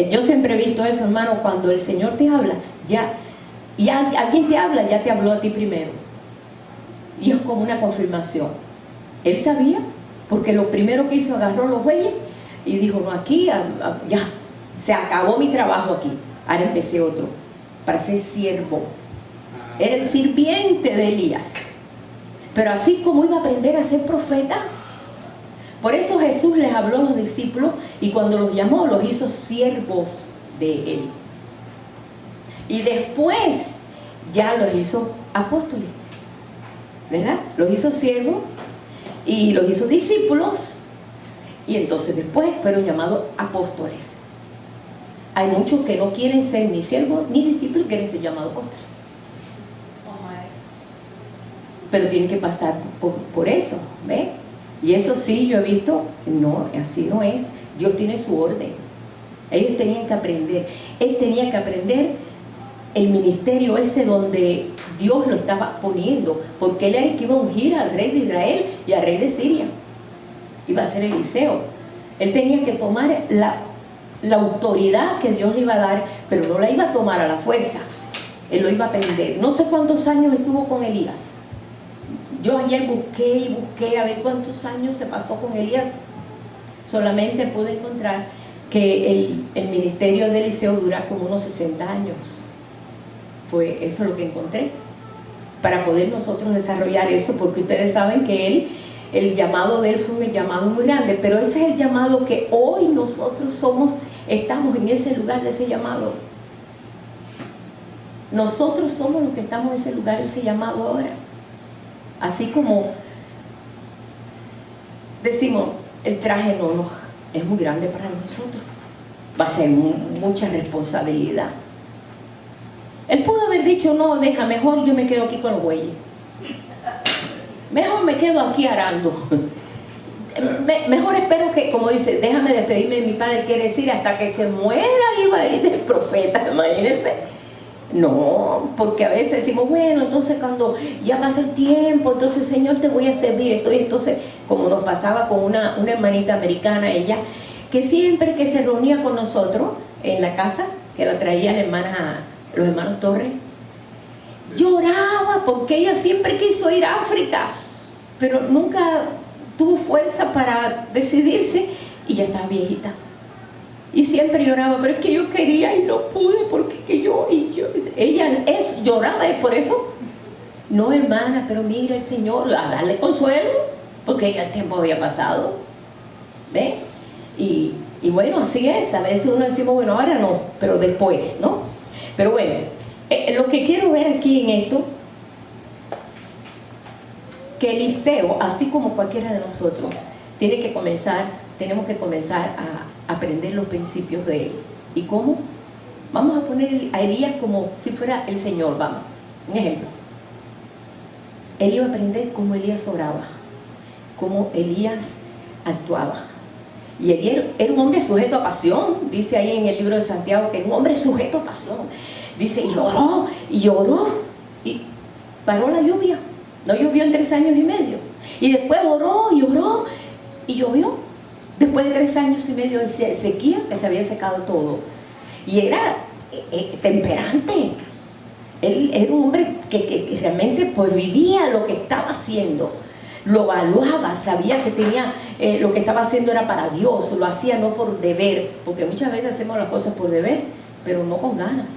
Speaker 1: yo siempre he visto eso, hermano, cuando el Señor te habla, a quien te habla, ya te habló a ti primero. Y es como una confirmación. Él sabía, porque lo primero que hizo, agarró los bueyes y dijo: no, aquí, ya, se acabó mi trabajo aquí, ahora empecé otro, para ser siervo. Era el sirviente de Elías, pero así como iba a aprender a ser profeta. Por eso Jesús les habló a los discípulos, y cuando los llamó, los hizo siervos de él. Y después ya los hizo apóstoles, ¿verdad? Los hizo siervos y los hizo discípulos, y entonces después fueron llamados apóstoles. Hay muchos que no quieren ser ni siervos ni discípulos, quieren ser llamados apóstoles. Pero tienen que pasar por eso, ¿ves? Y eso sí, yo he visto, no, así no es. Dios tiene su orden. Ellos tenían que aprender. Él tenía que aprender el ministerio ese donde Dios lo estaba poniendo, porque él era el que iba a ungir al rey de Israel y al rey de Siria. Iba a ser Eliseo. Él tenía que tomar la autoridad que Dios le iba a dar, pero no la iba a tomar a la fuerza. Él lo iba a aprender. No sé cuántos años estuvo con Elías. Yo ayer busqué y busqué a ver cuántos años se pasó con Elías. Solamente pude encontrar que el ministerio de Eliseo dura como unos 60 años. Fue eso lo que encontré. Para poder nosotros desarrollar eso, porque ustedes saben que el llamado de él fue un llamado muy grande, pero ese es el llamado que hoy nosotros estamos en ese lugar de ese llamado. Nosotros somos los que estamos en ese lugar de ese llamado ahora. Así como decimos, el traje no es muy grande para nosotros, va a ser mucha responsabilidad. Él pudo haber dicho, no, deja, mejor yo me quedo aquí con los bueyes, mejor me quedo aquí arando, mejor espero que, como dice, déjame despedirme de mi padre, quiere decir hasta que se muera iba a ir del profeta, imagínense. No, porque a veces decimos, bueno, entonces cuando ya pasa el tiempo, entonces Señor te voy a servir esto y entonces, como nos pasaba con una hermanita americana, ella, que siempre que se reunía con nosotros en la casa, que la traía los hermanos Torres, lloraba porque ella siempre quiso ir a África, pero nunca tuvo fuerza para decidirse y ya estaba viejita. Y siempre lloraba, pero es que yo quería y no pude, porque es que ella lloraba, y por eso, no hermana, pero mira el Señor, a darle consuelo, porque ya el tiempo había pasado, ¿ve? Y bueno, así es, a veces uno decimos, bueno, ahora no, pero después, ¿no? Pero bueno, lo que quiero ver aquí en esto, que Eliseo, así como cualquiera de nosotros, tenemos que comenzar a aprender los principios de él. ¿Y cómo? Vamos a poner a Elías como si fuera el Señor, vamos. Un ejemplo. Él iba a aprender cómo Elías oraba, cómo Elías actuaba. Y Elías era un hombre sujeto a pasión, dice ahí en el libro de Santiago que era un hombre sujeto a pasión. Dice, y oró, y paró la lluvia. No llovió en 3 años y medio. Y después oró, y llovió. Después de 3 años y medio de sequía, que se había secado todo. Y era temperante. Él era un hombre que realmente pues vivía lo que estaba haciendo. Lo evaluaba, sabía que tenía lo que estaba haciendo era para Dios. Lo hacía no por deber, porque muchas veces hacemos las cosas por deber, pero no con ganas.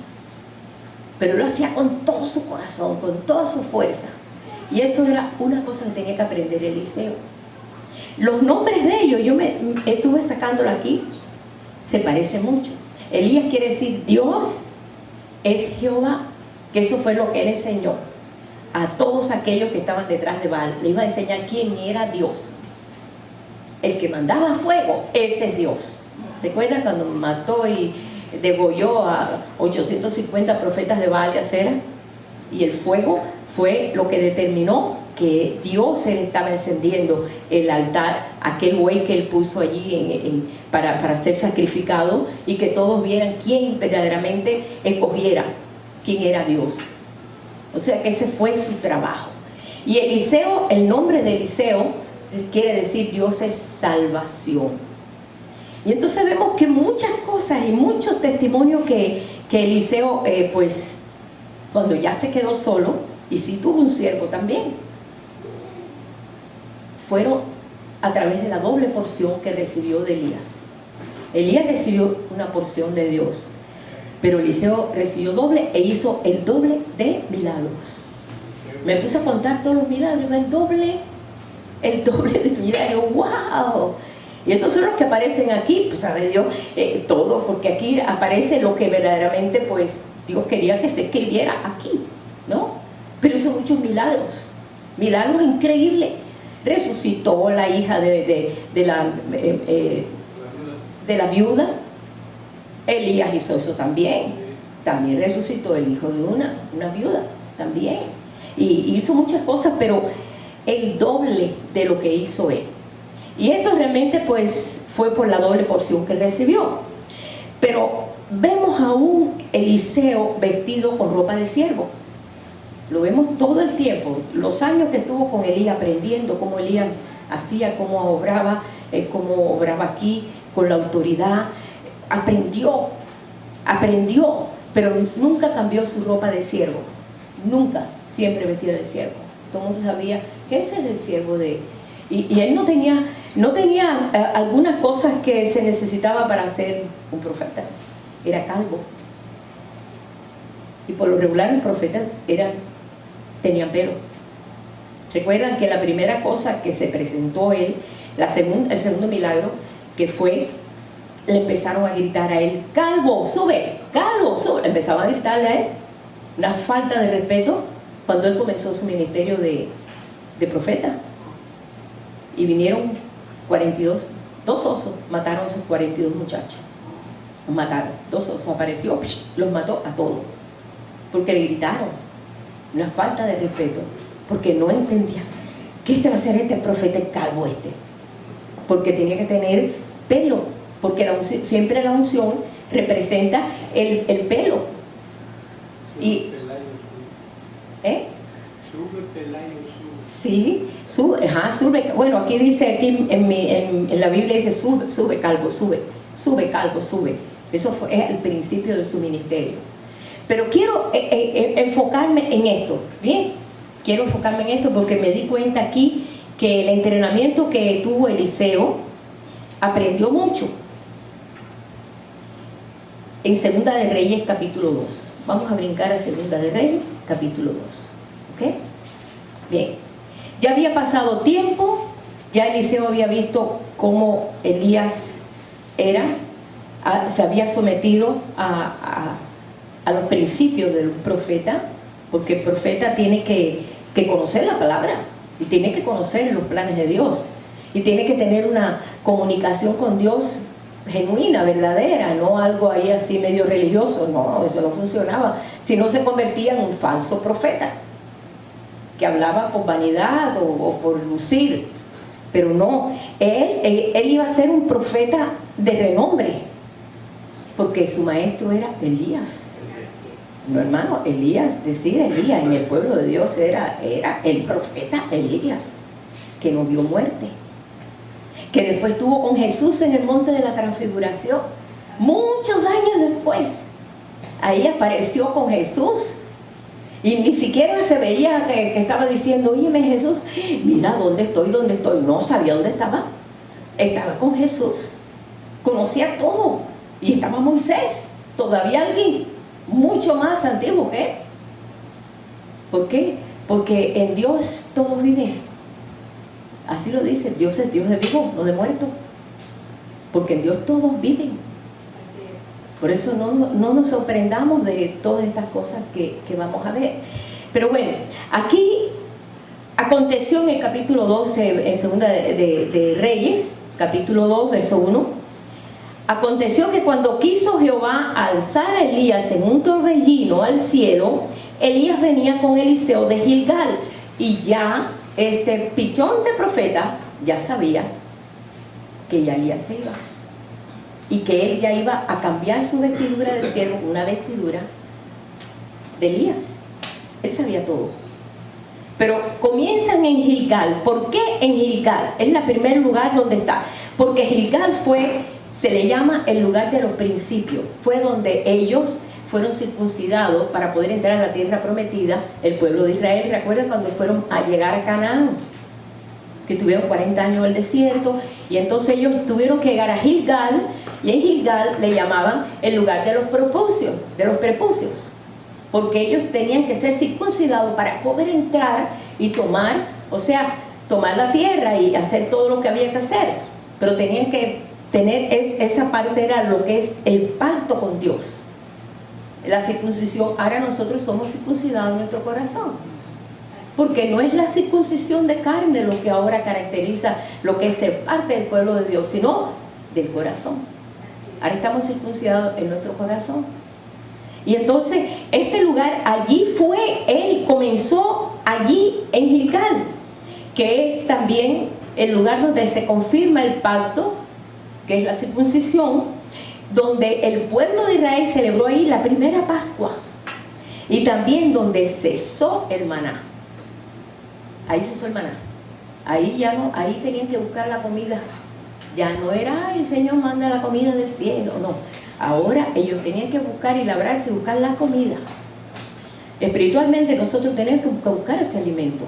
Speaker 1: Pero él lo hacía con todo su corazón, con toda su fuerza. Y eso era una cosa que tenía que aprender Eliseo. Los nombres de ellos, yo me estuve sacándolo aquí, se parece mucho. Elías quiere decir Dios es Jehová, que eso fue lo que él enseñó a todos aquellos que estaban detrás de Baal. Le iba a enseñar quién era Dios. El que mandaba fuego, ese es Dios. ¿Recuerdan cuando mató y degolló a 850 profetas de Baal y Acera? Y el fuego fue lo que determinó que Dios él estaba encendiendo el altar, aquel buey que él puso allí para ser sacrificado, y que todos vieran quién verdaderamente escogiera quién era Dios. O sea que ese fue su trabajo. Y Eliseo, el nombre de Eliseo quiere decir Dios es salvación. Y entonces vemos que muchas cosas y muchos testimonios que Eliseo pues cuando ya se quedó solo, y sí tuvo un siervo también, fueron a través de la doble porción que recibió de Elías. Elías recibió una porción de Dios, pero Eliseo recibió doble e hizo el doble de milagros. Me puse a contar todos los milagros, el doble de milagros. ¡Wow! Y esos son los que aparecen aquí, pues sabe Dios, todo, porque aquí aparece lo que verdaderamente pues Dios quería que se escribiera aquí, ¿no? Pero hizo muchos milagros increíbles. Resucitó la hija de la viuda. Elías hizo eso también resucitó el hijo de una viuda también, y hizo muchas cosas, pero el doble de lo que hizo él. Y esto realmente pues fue por la doble porción que recibió. Pero vemos a un Eliseo vestido con ropa de siervo. Lo vemos todo el tiempo, los años que estuvo con Elías, aprendiendo cómo Elías hacía, cómo obraba aquí, con la autoridad. aprendió, pero nunca cambió su ropa de siervo, nunca, siempre vestida de siervo. Todo el mundo sabía que ese era el siervo de... Y él no tenía algunas cosas que se necesitaba para ser un profeta. Era calvo. Y por lo regular los profetas tenían pelo. Recuerdan que la primera cosa que se presentó él, el segundo milagro, que fue, le empezaron a gritar a él: calvo, sube, calvo, sube. Empezaban a gritarle a él. Una falta de respeto cuando él comenzó su ministerio de profeta. Y vinieron 42, dos osos mataron a esos 42 muchachos. Los mataron, dos osos, apareció, los mató a todos. Porque le gritaron. Una falta de respeto. Porque no entendía que este va a ser el profeta calvo porque tenía que tener pelo, porque siempre la unción representa el pelo. Y sí, sube. Bueno, aquí dice, en la Biblia dice sube calvo, sube calvo, sube. Eso es el principio de su ministerio. Pero quiero enfocarme en esto, ¿bien? Quiero enfocarme en esto porque me di cuenta aquí que el entrenamiento que tuvo Eliseo aprendió mucho. En Segunda de Reyes, capítulo 2. Vamos a brincar a Segunda de Reyes, capítulo 2. ¿Ok? Bien. Ya había pasado tiempo, ya Eliseo había visto cómo Elías se había sometido a los principios del profeta, porque el profeta tiene que conocer la palabra y tiene que conocer los planes de Dios y tiene que tener una comunicación con Dios genuina, verdadera, no algo ahí así medio religioso. No, eso no funcionaba, si no se convertía en un falso profeta que hablaba por vanidad o por lucir. Pero no, él iba a ser un profeta de renombre, porque su maestro era Elías. No, hermano, Elías, decir Elías en el pueblo de Dios era el profeta Elías, que no vio muerte, que después estuvo con Jesús en el monte de la transfiguración, muchos años después. Ahí apareció con Jesús y ni siquiera se veía que estaba diciendo: óyeme Jesús, mira dónde estoy. No sabía dónde estaba con Jesús, conocía todo. Y estaba Moisés, todavía alguien mucho más antiguo que él. ¿Por qué? Porque en Dios todos viven. Así lo dice, Dios es Dios de vivo, no de muerto. Porque en Dios todos viven. Por eso no nos sorprendamos de todas estas cosas que vamos a ver. Pero bueno, aquí aconteció en el capítulo 12, en Segunda de Reyes, capítulo 2, verso 1. Aconteció que cuando quiso Jehová alzar a Elías en un torbellino al cielo, Elías venía con Eliseo de Gilgal. Y ya este pichón de profeta ya sabía que ya Elías se iba. Y que él ya iba a cambiar su vestidura de siervo, una vestidura de Elías. Él sabía todo. Pero comienzan en Gilgal. ¿Por qué en Gilgal? Es el primer lugar donde está. Porque Gilgal se le llama el lugar de los principios. Fue donde ellos fueron circuncidados para poder entrar a la tierra prometida, el pueblo de Israel. ¿Recuerdan cuando fueron a llegar a Canaán? Que tuvieron 40 años en el desierto, y entonces ellos tuvieron que llegar a Gilgal, y en Gilgal le llamaban el lugar de los prepucios, porque ellos tenían que ser circuncidados para poder entrar y tomar la tierra y hacer todo lo que había que hacer. Pero tenían que tener esa parte, era lo que es el pacto con Dios, la circuncisión. Ahora nosotros somos circuncidados en nuestro corazón, porque no es la circuncisión de carne lo que ahora caracteriza lo que es ser parte del pueblo de Dios, sino del corazón. Ahora estamos circuncidados en nuestro corazón. Y entonces este lugar, él comenzó allí en Gilgal, que es también el lugar donde se confirma el pacto, que es la circuncisión, donde el pueblo de Israel celebró ahí la primera Pascua, y también donde cesó el maná. Ahí cesó el maná. Ahí tenían que buscar la comida Ya no era, "Ay, el Señor manda la comida del cielo", no. Ahora ellos tenían que buscar y labrarse y buscar la comida. Espiritualmente nosotros tenemos que buscar ese alimento.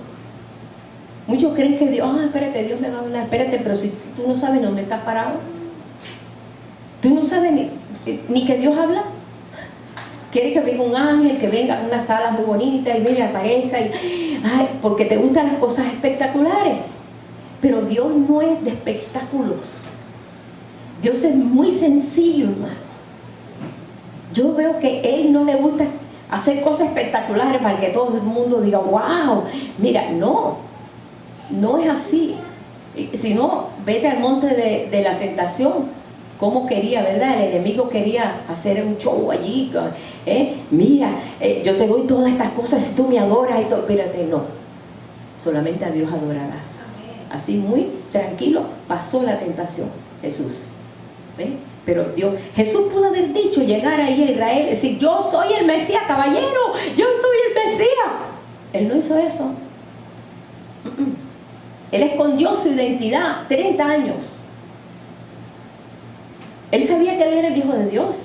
Speaker 1: Muchos creen que Dios, espérate, Dios me va a hablar, espérate, pero si tú no sabes dónde estás parado, tú no sabes ni que Dios habla. Quieres que venga un ángel, que venga a una sala muy bonita y venga, aparezca, porque te gustan las cosas espectaculares. Pero Dios no es de espectáculos. Dios es muy sencillo, hermano. Yo veo que Él no le gusta hacer cosas espectaculares para que todo el mundo diga, wow, mira, no es así. Si no, vete al monte de la tentación. ¿Cómo quería, verdad? El enemigo quería hacer un show allí. Mira, yo te doy todas estas cosas si tú me adoras y todo. Espérate, no. Solamente a Dios adorarás. Así muy tranquilo pasó la tentación Jesús. ¿Ven? Pero Jesús pudo haber dicho, llegar ahí a Israel, decir, yo soy el Mesías, caballero, yo soy el Mesías. Él no hizo eso. Él escondió su identidad 30 años. Él sabía que él era el Hijo de Dios.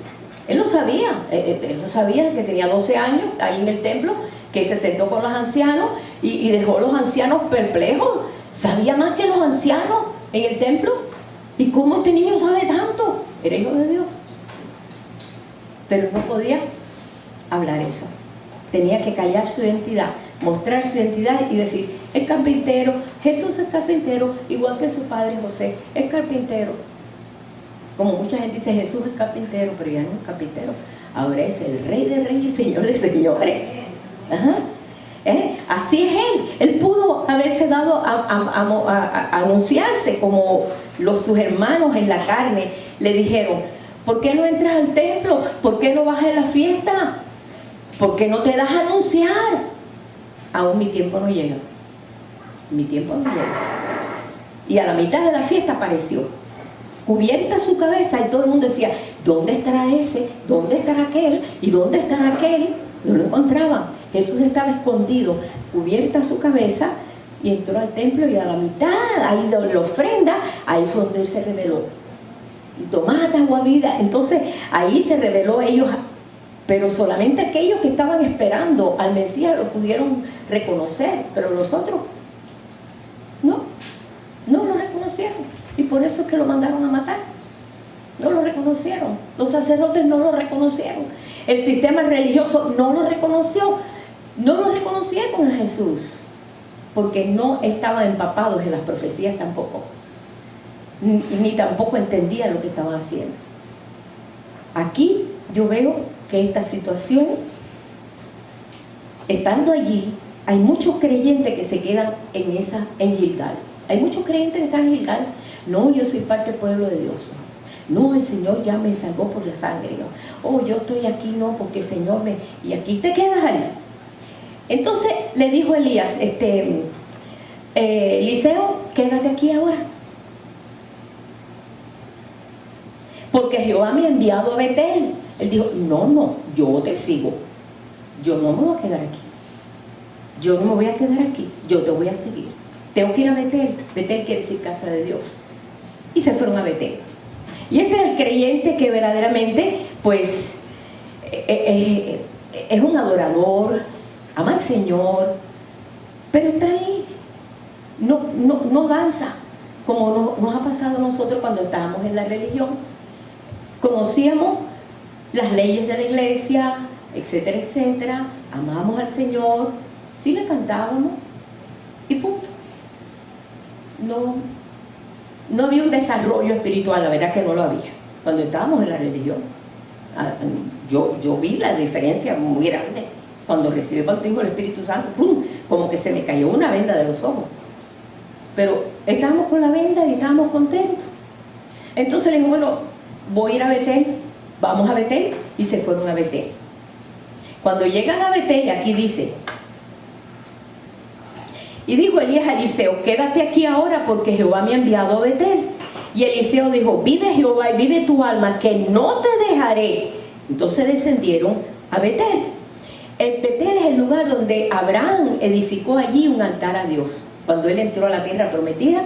Speaker 1: Él lo sabía. Él lo sabía que tenía 12 años ahí en el templo, que se sentó con los ancianos y dejó a los ancianos perplejos. Sabía más que los ancianos en el templo. ¿Y cómo este niño sabe tanto? Era Hijo de Dios. Pero no podía hablar eso. Tenía que callar su identidad, mostrar su identidad y decir, es carpintero, Jesús es carpintero, igual que su padre José, es carpintero. Como mucha gente dice, Jesús es carpintero, pero ya no es carpintero. Ahora es el Rey de Reyes y Señor de Señores. Ajá. Así es Él. Él pudo haberse dado a anunciarse como sus hermanos en la carne le dijeron, ¿por qué no entras al templo? ¿Por qué no vas a la fiesta? ¿Por qué no te das a anunciar? Aún mi tiempo no llega. Mi tiempo no llega. Y a la mitad de la fiesta apareció, cubierta su cabeza, y todo el mundo decía, ¿dónde estará ese? ¿Dónde estará aquel? ¿Y dónde estará aquel? No lo encontraban. Jesús estaba escondido, cubierta su cabeza, y entró al templo, y a la mitad, ahí la ofrenda, ahí fue donde Él se reveló. Y tomad agua vida. Entonces ahí se reveló a ellos, pero solamente aquellos que estaban esperando al Mesías lo pudieron reconocer, pero los otros no lo reconocieron. Y por eso es que lo mandaron a matar. No lo reconocieron. Los sacerdotes no lo reconocieron. El sistema religioso no lo reconoció. No lo reconocieron a Jesús, porque no estaban empapados en las profecías tampoco, ni tampoco entendían lo que estaban haciendo. Aquí yo veo que esta situación, estando allí, hay muchos creyentes que se quedan en Gilgal. Hay muchos creyentes que están en Gilgal. No, yo soy parte del pueblo de Dios. No, el Señor ya me salvó por la sangre. No, yo estoy aquí, no, porque el Señor y aquí te quedas ahí. Entonces le dijo Elías, Eliseo, quédate aquí ahora, porque Jehová me ha enviado a Betel. Él dijo, no, yo te sigo. Yo no me voy a quedar aquí. Yo no me voy a quedar aquí. Yo te voy a seguir. Tengo que ir a Betel. Betel quiere decir casa de Dios. Y se fueron a Betel. Y este es el creyente que verdaderamente, pues, es un adorador, ama al Señor, pero está ahí. No avanza, como nos ha pasado a nosotros cuando estábamos en la religión. Conocíamos las leyes de la iglesia, etcétera, etcétera. Amábamos al Señor, sí le cantábamos y punto. No había un desarrollo espiritual, la verdad que no lo había cuando estábamos en la religión. Yo vi la diferencia muy grande cuando recibí el bautismo del Espíritu Santo. ¡Pum! Como que se me cayó una venda de los ojos, pero estábamos con la venda y estábamos contentos. Entonces le dijo, bueno, voy a ir a Betel, vamos a Betel, y se fueron a Betel. Cuando llegan a Betel, aquí dice, y dijo Elías a Eliseo, quédate aquí ahora porque Jehová me ha enviado a Betel. Y Eliseo dijo, vive Jehová y vive tu alma, que no te dejaré. Entonces descendieron a Betel. El Betel es el lugar donde Abraham edificó allí un altar a Dios. Cuando él entró a la tierra prometida,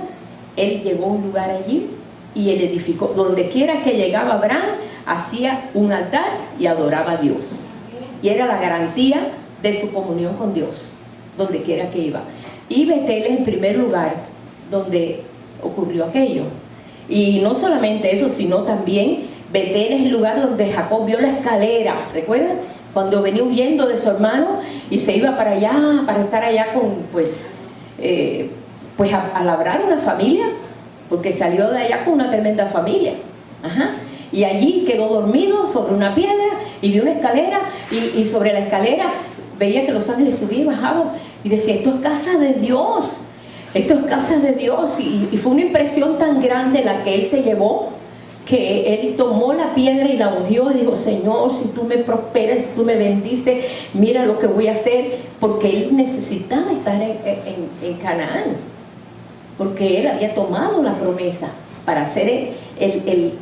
Speaker 1: él llegó a un lugar allí Y él edificó, donde quiera que llegaba Abraham, hacía un altar y adoraba a Dios. Y era la garantía de su comunión con Dios, donde quiera que iba. Y Betel es el primer lugar donde ocurrió aquello. Y no solamente eso, sino también Betel es el lugar donde Jacob vio la escalera. ¿Recuerdan? Cuando venía huyendo de su hermano y se iba para allá, para estar allá con, a labrar una familia, porque salió de allá con una tremenda familia. Ajá. Y allí quedó dormido sobre una piedra y vio una escalera y sobre la escalera veía que los ángeles subían y bajaban y decía, esto es casa de Dios, esto es casa de Dios. Y fue una impresión tan grande la que él se llevó, que él tomó la piedra y la ungió y dijo, Señor, si tú me prosperas, si tú me bendices, mira lo que voy a hacer, porque él necesitaba estar en Canaán, porque él había tomado la promesa para ser el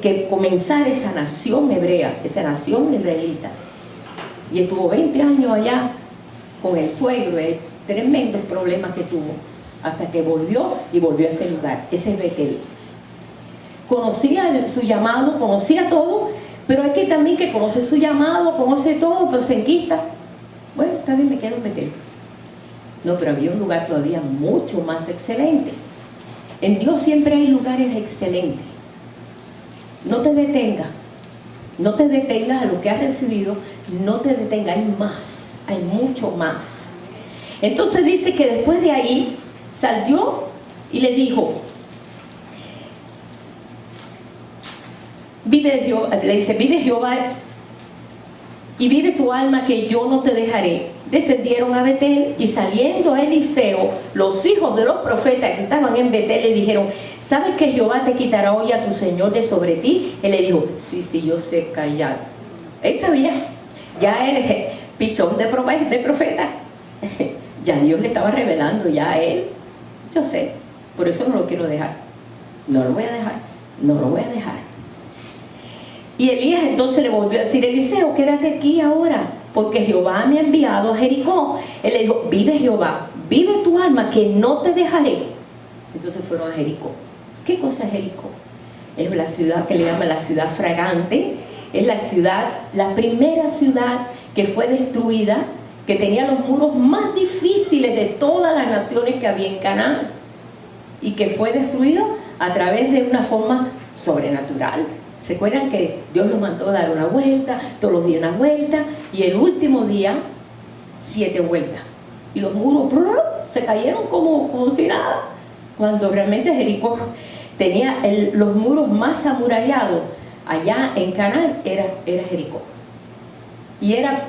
Speaker 1: que comenzara esa nación hebrea, esa nación israelita. Y estuvo 20 años allá con el suegro, el tremendo problema que tuvo, hasta que volvió a ese lugar, ese Betel. Conocía su llamado, conocía todo, pero hay que también que conoce su llamado, conoce todo, pero se enquista. Bueno, está bien, me quedo en Betel. No, pero había un lugar todavía mucho más excelente. En Dios siempre hay lugares excelentes. No te detengas, no te detengas a lo que has recibido, no te detengas, hay más, hay mucho más. Entonces dice que después de ahí salió y le dijo, vive Jehová y vive tu alma que yo no te dejaré. Descendieron a Betel y saliendo a Eliseo, los hijos de los profetas que estaban en Betel le dijeron, ¿sabes que Jehová te quitará hoy a tu Señor de sobre ti? Él le dijo, sí, yo sé, callar. Él sabía, ya él es pichón de profeta. Ya Dios le estaba revelando ya a él. Yo sé, por eso no lo quiero dejar. No lo voy a dejar. Y Elías entonces le volvió a decir, Eliseo, quédate aquí ahora, porque Jehová me ha enviado a Jericó. Él le dijo, vive Jehová, vive tu alma, que no te dejaré. Entonces fueron a Jericó. ¿Qué cosa es Jericó? Es la ciudad que le llaman la ciudad fragante. Es la primera ciudad que fue destruida, que tenía los muros más difíciles de todas las naciones que había en Canaán, y que fue destruido a través de una forma sobrenatural. Recuerdan que Dios los mandó a dar una vuelta, todos los días una vuelta, y el último día 7 vueltas. Y los muros se cayeron como si nada. Cuando realmente Jericó tenía los muros más amurallados, allá en Canaán era Jericó. Y era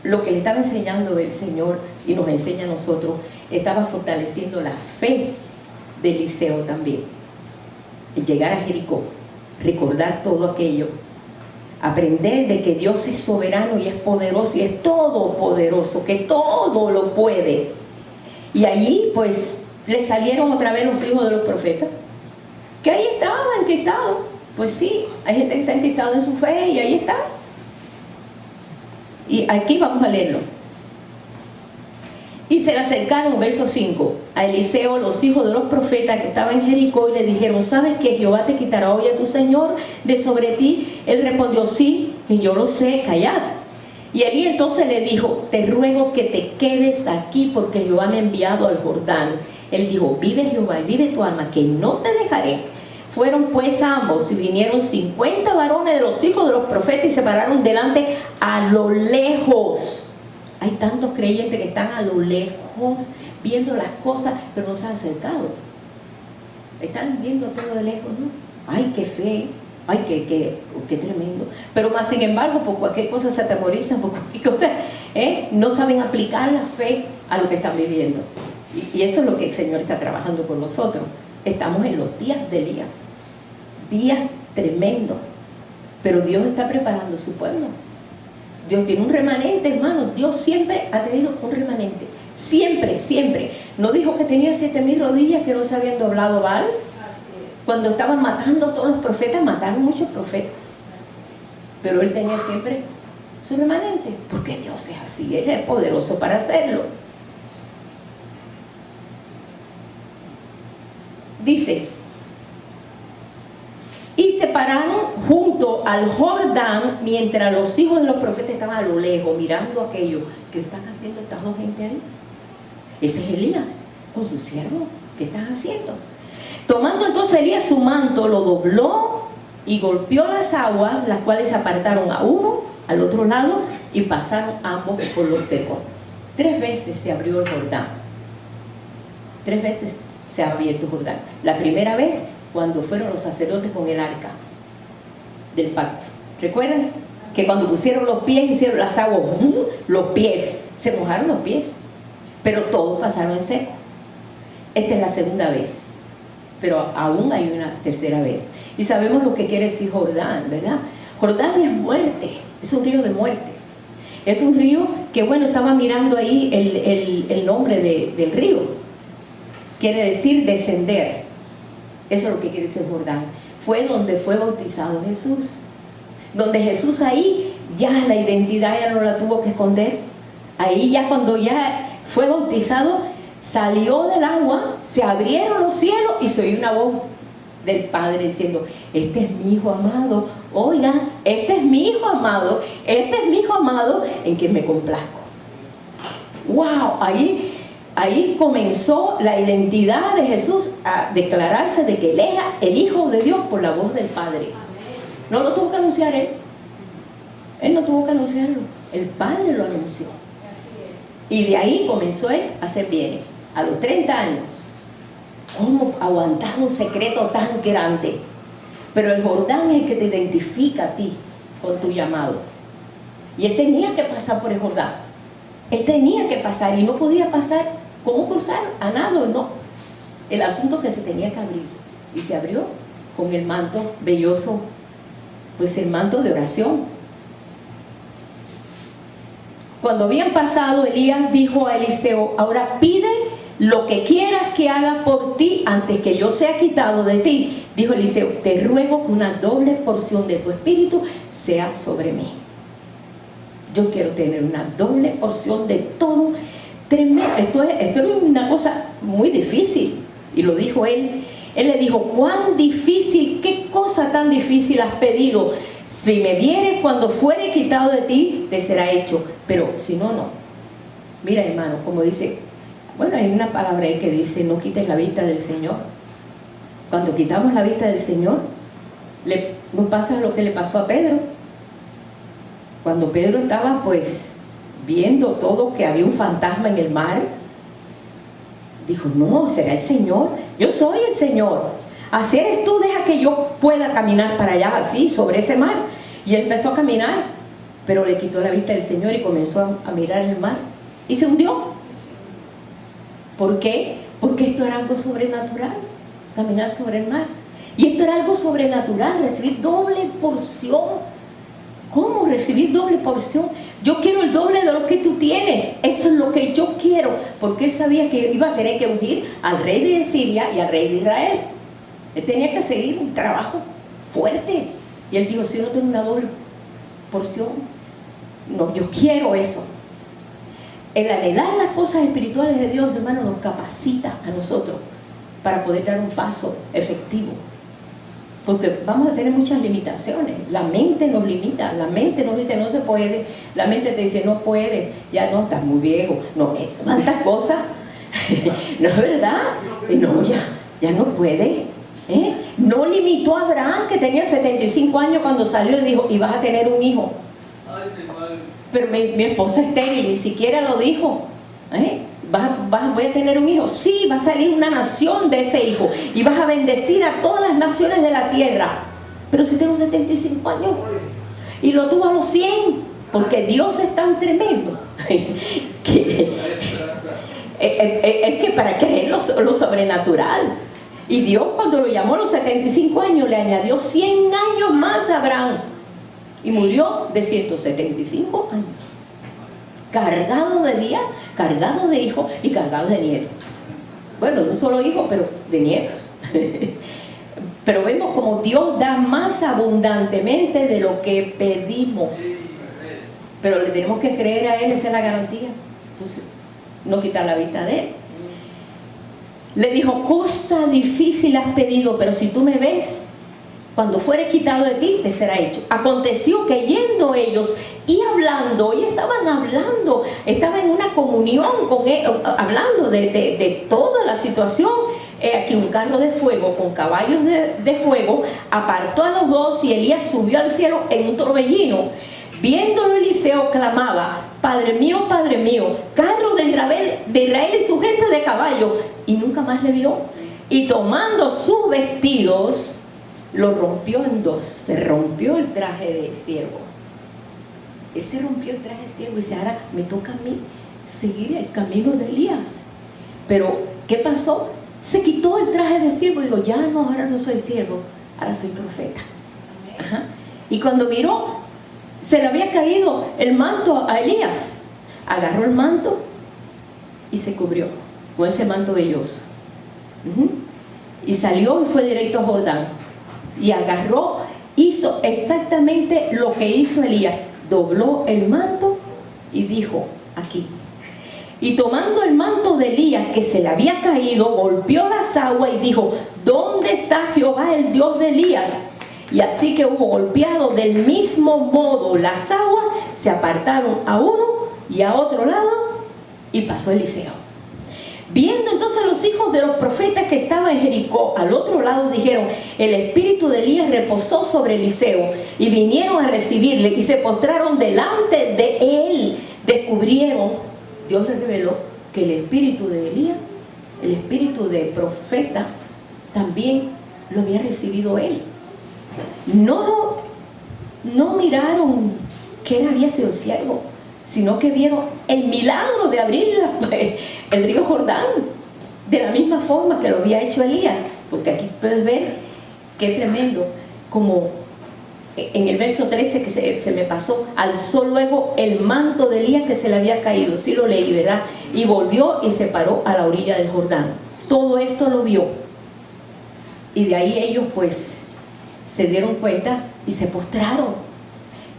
Speaker 1: lo que le estaba enseñando el Señor y nos enseña a nosotros, estaba fortaleciendo la fe de Eliseo también. Y llegar a Jericó, recordar todo aquello, aprender de que Dios es soberano y es poderoso y es todopoderoso, que todo lo puede. Y allí pues le salieron otra vez los hijos de los profetas, que ahí estaban enquistados. Pues sí, hay gente que está enquistada en su fe y ahí está. Y aquí vamos a leerlo. Y se le acercaron, verso 5, a Eliseo, los hijos de los profetas que estaban en Jericó, y le dijeron, ¿sabes que Jehová te quitará hoy a tu Señor de sobre ti? Él respondió, sí, y yo lo sé, callad. Y Elí entonces le dijo, te ruego que te quedes aquí, porque Jehová me ha enviado al Jordán. Él dijo, vive Jehová y vive tu alma, que no te dejaré. Fueron pues ambos y vinieron 50 varones de los hijos de los profetas y se pararon delante a lo lejos. Hay tantos creyentes que están a lo lejos viendo las cosas, pero no se han acercado. Están viendo todo de lejos, ¿no? Ay, qué fe, ay, qué tremendo. Pero más sin embargo, por cualquier cosa se atemorizan, por cualquier cosa, no saben aplicar la fe a lo que están viviendo. Y eso es lo que el Señor está trabajando con nosotros. Estamos en los días de Elías, días tremendos, pero Dios está preparando su pueblo. Dios tiene un remanente, hermano. Dios siempre ha tenido un remanente. Siempre, siempre. No dijo que tenía 7,000 rodillas que no se habían doblado, ¿vale? Cuando estaban matando a todos los profetas, mataron muchos profetas. Pero Él tenía siempre su remanente, porque Dios es así, Él es poderoso para hacerlo. Dice, pararon junto al Jordán mientras los hijos de los profetas estaban a lo lejos mirando aquello. ¿Qué están haciendo estas dos gente ahí? Ese es Elías con su siervo. ¿Qué están haciendo? Tomando entonces Elías su manto, lo dobló y golpeó las aguas, las cuales se apartaron a uno, al otro lado, y pasaron ambos por lo seco. 3 veces se abrió el Jordán. 3 veces se ha abierto el Jordán. La primera vez cuando fueron los sacerdotes con el arca del pacto. ¿Recuerdan? Que cuando pusieron los pies, hicieron las aguas, los pies, se mojaron los pies, pero todos pasaron en seco. Esta es la segunda vez, pero aún hay una tercera vez. Y sabemos lo que quiere decir Jordán, ¿verdad? Jordán es muerte, es un río de muerte. Es un río que, bueno, estaba mirando ahí el nombre del río. Quiere decir descender. Eso es lo que quiere decir Jordán. Fue donde fue bautizado Jesús. Donde Jesús ahí ya la identidad ya no la tuvo que esconder. Ahí ya cuando ya fue bautizado, salió del agua, se abrieron los cielos y se oyó una voz del Padre diciendo: este es mi hijo amado, oigan, este es mi hijo amado, este es mi hijo amado en quien me complazco. ¡Wow! Ahí comenzó la identidad de Jesús a declararse de que Él era el Hijo de Dios por la voz del Padre. No lo tuvo que anunciar Él. Él no tuvo que anunciarlo. El Padre lo anunció. Y de ahí comenzó Él a hacer bienes. A los 30 años. ¿Cómo aguantar un secreto tan grande? Pero el Jordán es el que te identifica a ti con tu llamado. Y Él tenía que pasar por el Jordán. Él tenía que pasar y no podía pasar. ¿Cómo cruzar? A nado, no. El asunto que se tenía que abrir. Y se abrió con el manto velloso, pues el manto de oración. Cuando habían pasado, Elías dijo a Eliseo: ahora pide lo que quieras que haga por ti antes que yo sea quitado de ti. Dijo Eliseo: te ruego que una doble porción de tu espíritu sea sobre mí. Yo quiero tener una doble porción de todo. Tremendo. Esto es una cosa muy difícil. Y lo dijo él. Él le dijo: cuán difícil, qué cosa tan difícil has pedido. Si me vieres cuando fuere quitado de ti, te será hecho. Pero si no, no. Mira, hermano, como dice, bueno, hay una palabra ahí que dice: no quites la vista del Señor. Cuando quitamos la vista del Señor, nos pasa lo que le pasó a Pedro. Cuando Pedro estaba pues viendo todo, que había un fantasma en el mar, dijo: no, será el Señor. Yo soy el Señor. Así eres tú, deja que yo pueda caminar para allá, así, sobre ese mar. Y él empezó a caminar, pero le quitó la vista del Señor y comenzó a mirar el mar. Y se hundió. ¿Por qué? Porque esto era algo sobrenatural, caminar sobre el mar. Y esto era algo sobrenatural, recibir doble porción. ¿Cómo recibir doble porción? Yo quiero el doble de lo que tú tienes. Eso es lo que yo quiero. Porque él sabía que iba a tener que ungir al rey de Siria y al rey de Israel. Él tenía que seguir un trabajo fuerte. Y él dijo: si yo no tengo una doble porción, no, yo quiero eso. El anhelar las cosas espirituales de Dios, hermano, nos capacita a nosotros para poder dar un paso efectivo. Porque vamos a tener muchas limitaciones. La mente nos limita, la mente nos dice: no se puede. La mente te dice: no puedes, ya no, estás muy viejo. No, ¿cuántas cosas? ¿No es verdad? No, ya no puede. No limitó a Abraham, que tenía 75 años cuando salió, y dijo: y vas a tener un hijo. Pero mi esposa estéril, ni siquiera lo dijo. Voy a tener un hijo. Sí, va a salir una nación de ese hijo y vas a bendecir a todas las naciones de la tierra. Pero si tengo 75 años y lo tuvo a los 100, porque Dios es tan tremendo que es que para creer lo sobrenatural. Y Dios, cuando lo llamó a los 75 años, le añadió 100 años más a Abraham y murió de 175 años, cargado de días, cargado de hijos y cargado de nietos. Bueno, no solo hijos, pero de nietos. Pero vemos como Dios da más abundantemente de lo que pedimos. Pero le tenemos que creer a Él, esa es la garantía. Pues, no quitar la vista de Él. Le dijo: cosa difícil has pedido, pero si tú me ves cuando fuere quitado de ti, te será hecho. Aconteció que yendo ellos y hablando, y estaban hablando, estaban en una comunión con él, hablando de toda la situación. Aquí un carro de fuego con caballos de fuego apartó a los dos, y Elías subió al cielo en un torbellino. Viéndolo, Eliseo clamaba: Padre mío, carro de Israel y su gente de caballo. Y nunca más le vio. Y tomando sus vestidos, lo rompió en dos. Se rompió el traje de siervo. Él se rompió el traje de siervo y dice: ahora me toca a mí seguir el camino de Elías. Pero ¿qué pasó? Se quitó el traje de siervo y dijo: ya no, ahora no soy siervo, ahora soy profeta. Ajá. Y cuando miró, se le había caído el manto a Elías. Agarró el manto y se cubrió con ese manto velloso. Y salió y fue directo a Jordán. Y agarró, hizo exactamente lo que hizo Elías. Dobló el manto y dijo: aquí. Y tomando el manto de Elías, que se le había caído, golpeó las aguas y dijo: ¿dónde está Jehová, el Dios de Elías? Y así que hubo golpeado del mismo modo las aguas, se apartaron a uno y a otro lado, y pasó Eliseo. Viendo entonces los hijos de los profetas que estaban en Jericó al otro lado, dijeron: el espíritu de Elías reposó sobre Eliseo. Y vinieron a recibirle y se postraron delante de él. Descubrieron, Dios les reveló que el espíritu de Elías, el espíritu de profeta, también lo había recibido él. No miraron que él había sido siervo, sino que vieron el milagro de abrir el río Jordán de la misma forma que lo había hecho Elías. Porque aquí puedes ver qué tremendo, como en el verso 13 que se me pasó: alzó luego el manto de Elías que se le había caído. Sí lo leí, ¿verdad? Y volvió y se paró a la orilla del Jordán. Todo esto lo vio, y de ahí ellos pues se dieron cuenta y se postraron.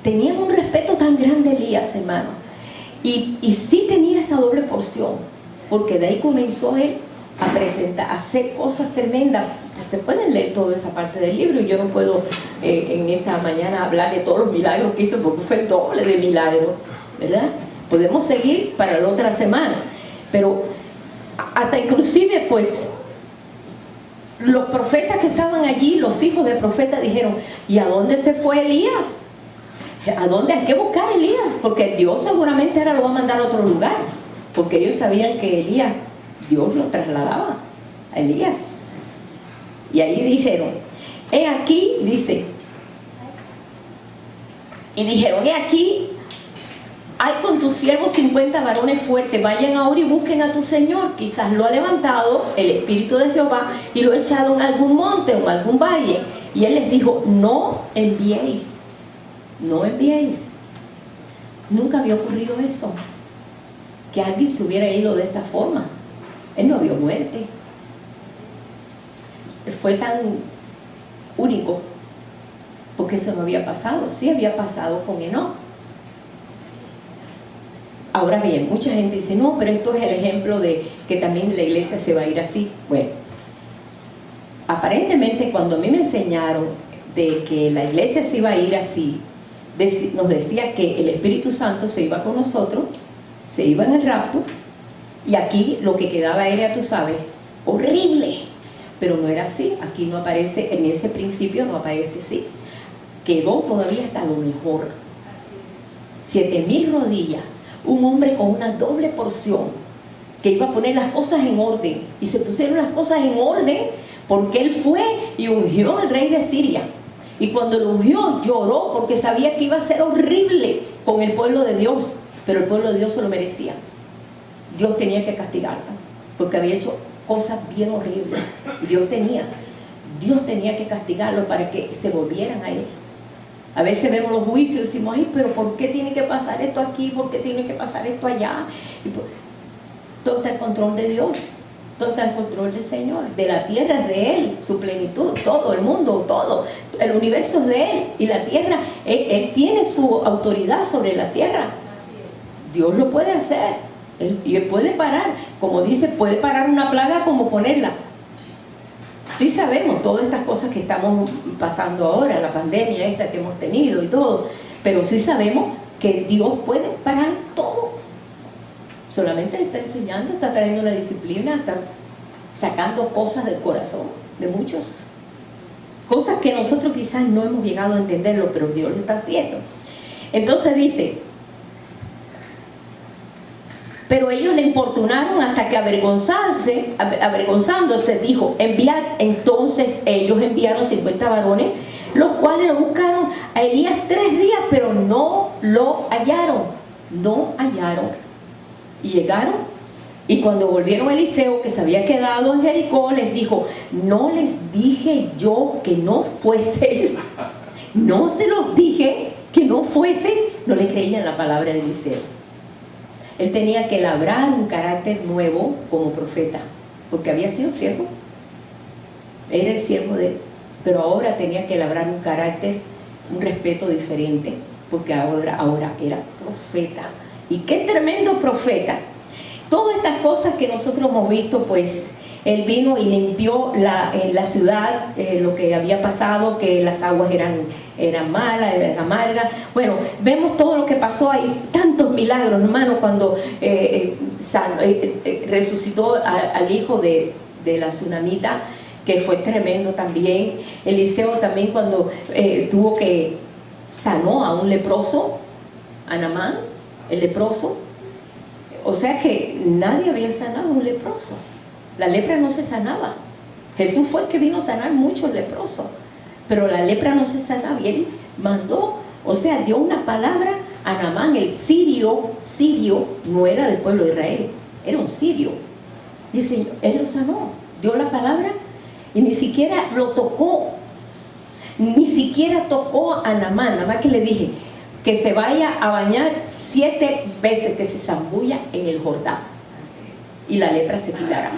Speaker 1: Tenían un respeto tan grande Elías, hermano, y sí tenía esa doble porción, porque de ahí comenzó él a presentar, a hacer cosas tremendas. Se pueden leer toda esa parte del libro, y yo no puedo en esta mañana hablar de todos los milagros que hizo, porque fue el doble de milagros, ¿verdad? Podemos seguir para la otra semana, pero hasta inclusive pues los profetas que estaban allí, los hijos de profetas, dijeron: ¿y a dónde se fue Elías? ¿A dónde hay que buscar a Elías? Porque Dios seguramente ahora lo va a mandar a otro lugar, porque ellos sabían que Elías, Dios lo trasladaba a Elías. Y ahí dijeron: he aquí, dice, y dijeron: he aquí, hay con tus siervos 50 varones fuertes, vayan ahora y busquen a tu señor. Quizás lo ha levantado el espíritu de Jehová y lo ha echado en algún monte o en algún valle. Y él les dijo: no enviéis, no enviéis. Nunca había ocurrido eso, que alguien se hubiera ido de esa forma. Él no vio muerte. Fue tan único, porque eso no había pasado. Sí había pasado con Enoc. Ahora bien, mucha gente dice: no, pero esto es el ejemplo de que también la iglesia se va a ir así. Bueno, aparentemente cuando a mí me enseñaron de que la iglesia se iba a ir así, nos decía que el Espíritu Santo se iba con nosotros, se iba en el rapto, y aquí lo que quedaba era, tú sabes, horrible. Pero no era así. Aquí no aparece, en ese principio no aparece así. Quedó todavía hasta lo mejor. 7,000 rodillas. Un hombre con una doble porción, que iba a poner las cosas en orden. Y se pusieron las cosas en orden porque él fue y ungió al rey de Siria. Y cuando lo ungió, lloró porque sabía que iba a ser horrible con el pueblo de Dios. Pero el pueblo de Dios se lo merecía. Dios tenía que castigarlo porque había hecho cosas bien horribles. Y Dios tenía que castigarlo para que se volvieran a él. A veces vemos los juicios y decimos: ay, pero ¿por qué tiene que pasar esto aquí? ¿Por qué tiene que pasar esto allá? Y pues, todo está en control de Dios. Todo está en control del Señor. De la tierra es de Él, su plenitud, todo, el mundo, todo. El universo es de Él. Y la tierra, Él tiene su autoridad sobre la tierra. Dios lo puede hacer. Y Él puede parar. Como dice, puede parar una plaga como ponerla. Sí sabemos todas estas cosas que estamos pasando ahora, la pandemia esta que hemos tenido y todo, pero sí sabemos que Dios puede parar todo. Solamente está enseñando, está trayendo la disciplina, está sacando cosas del corazón de muchos. Cosas que nosotros quizás no hemos llegado a entenderlo, pero Dios lo está haciendo. Entonces dice, pero ellos le importunaron hasta que avergonzándose dijo, enviad. Entonces ellos enviaron 50 varones, los cuales lo buscaron a Elías 3 días, pero no lo hallaron. No hallaron. Y llegaron, y cuando volvieron a Eliseo, que se había quedado en Jericó, les dijo, ¿no les dije yo que no fueseis? ¿No se los dije que no fuesen? No le creían la palabra de Eliseo. Él tenía que labrar un carácter nuevo como profeta, porque había sido siervo, era el siervo de él, pero ahora tenía que labrar un carácter, un respeto diferente, porque ahora era profeta. Y qué tremendo profeta. Todas estas cosas que nosotros hemos visto, pues él vino y limpió en la ciudad lo que había pasado, que las aguas eran malas, eran amargas. Bueno, vemos todo lo que pasó. Hay tantos milagros, hermano, cuando resucitó al hijo de la tsunamita, que fue tremendo también. Eliseo también cuando sanó a un leproso, a Naamán, el leproso. O sea que nadie había sanado a un leproso. La lepra no se sanaba. Jesús fue el que vino a sanar muchos leprosos, pero la lepra no se sanaba. Y él mandó, o sea, dio una palabra a Naamán, el sirio no era del pueblo de Israel, era un sirio. Dice, él lo sanó, dio la palabra y ni siquiera lo tocó. Ni siquiera tocó a Naamán, nada más que le dije que se vaya a bañar 7 veces, que se zambulla en el Jordán y la lepra se quitará.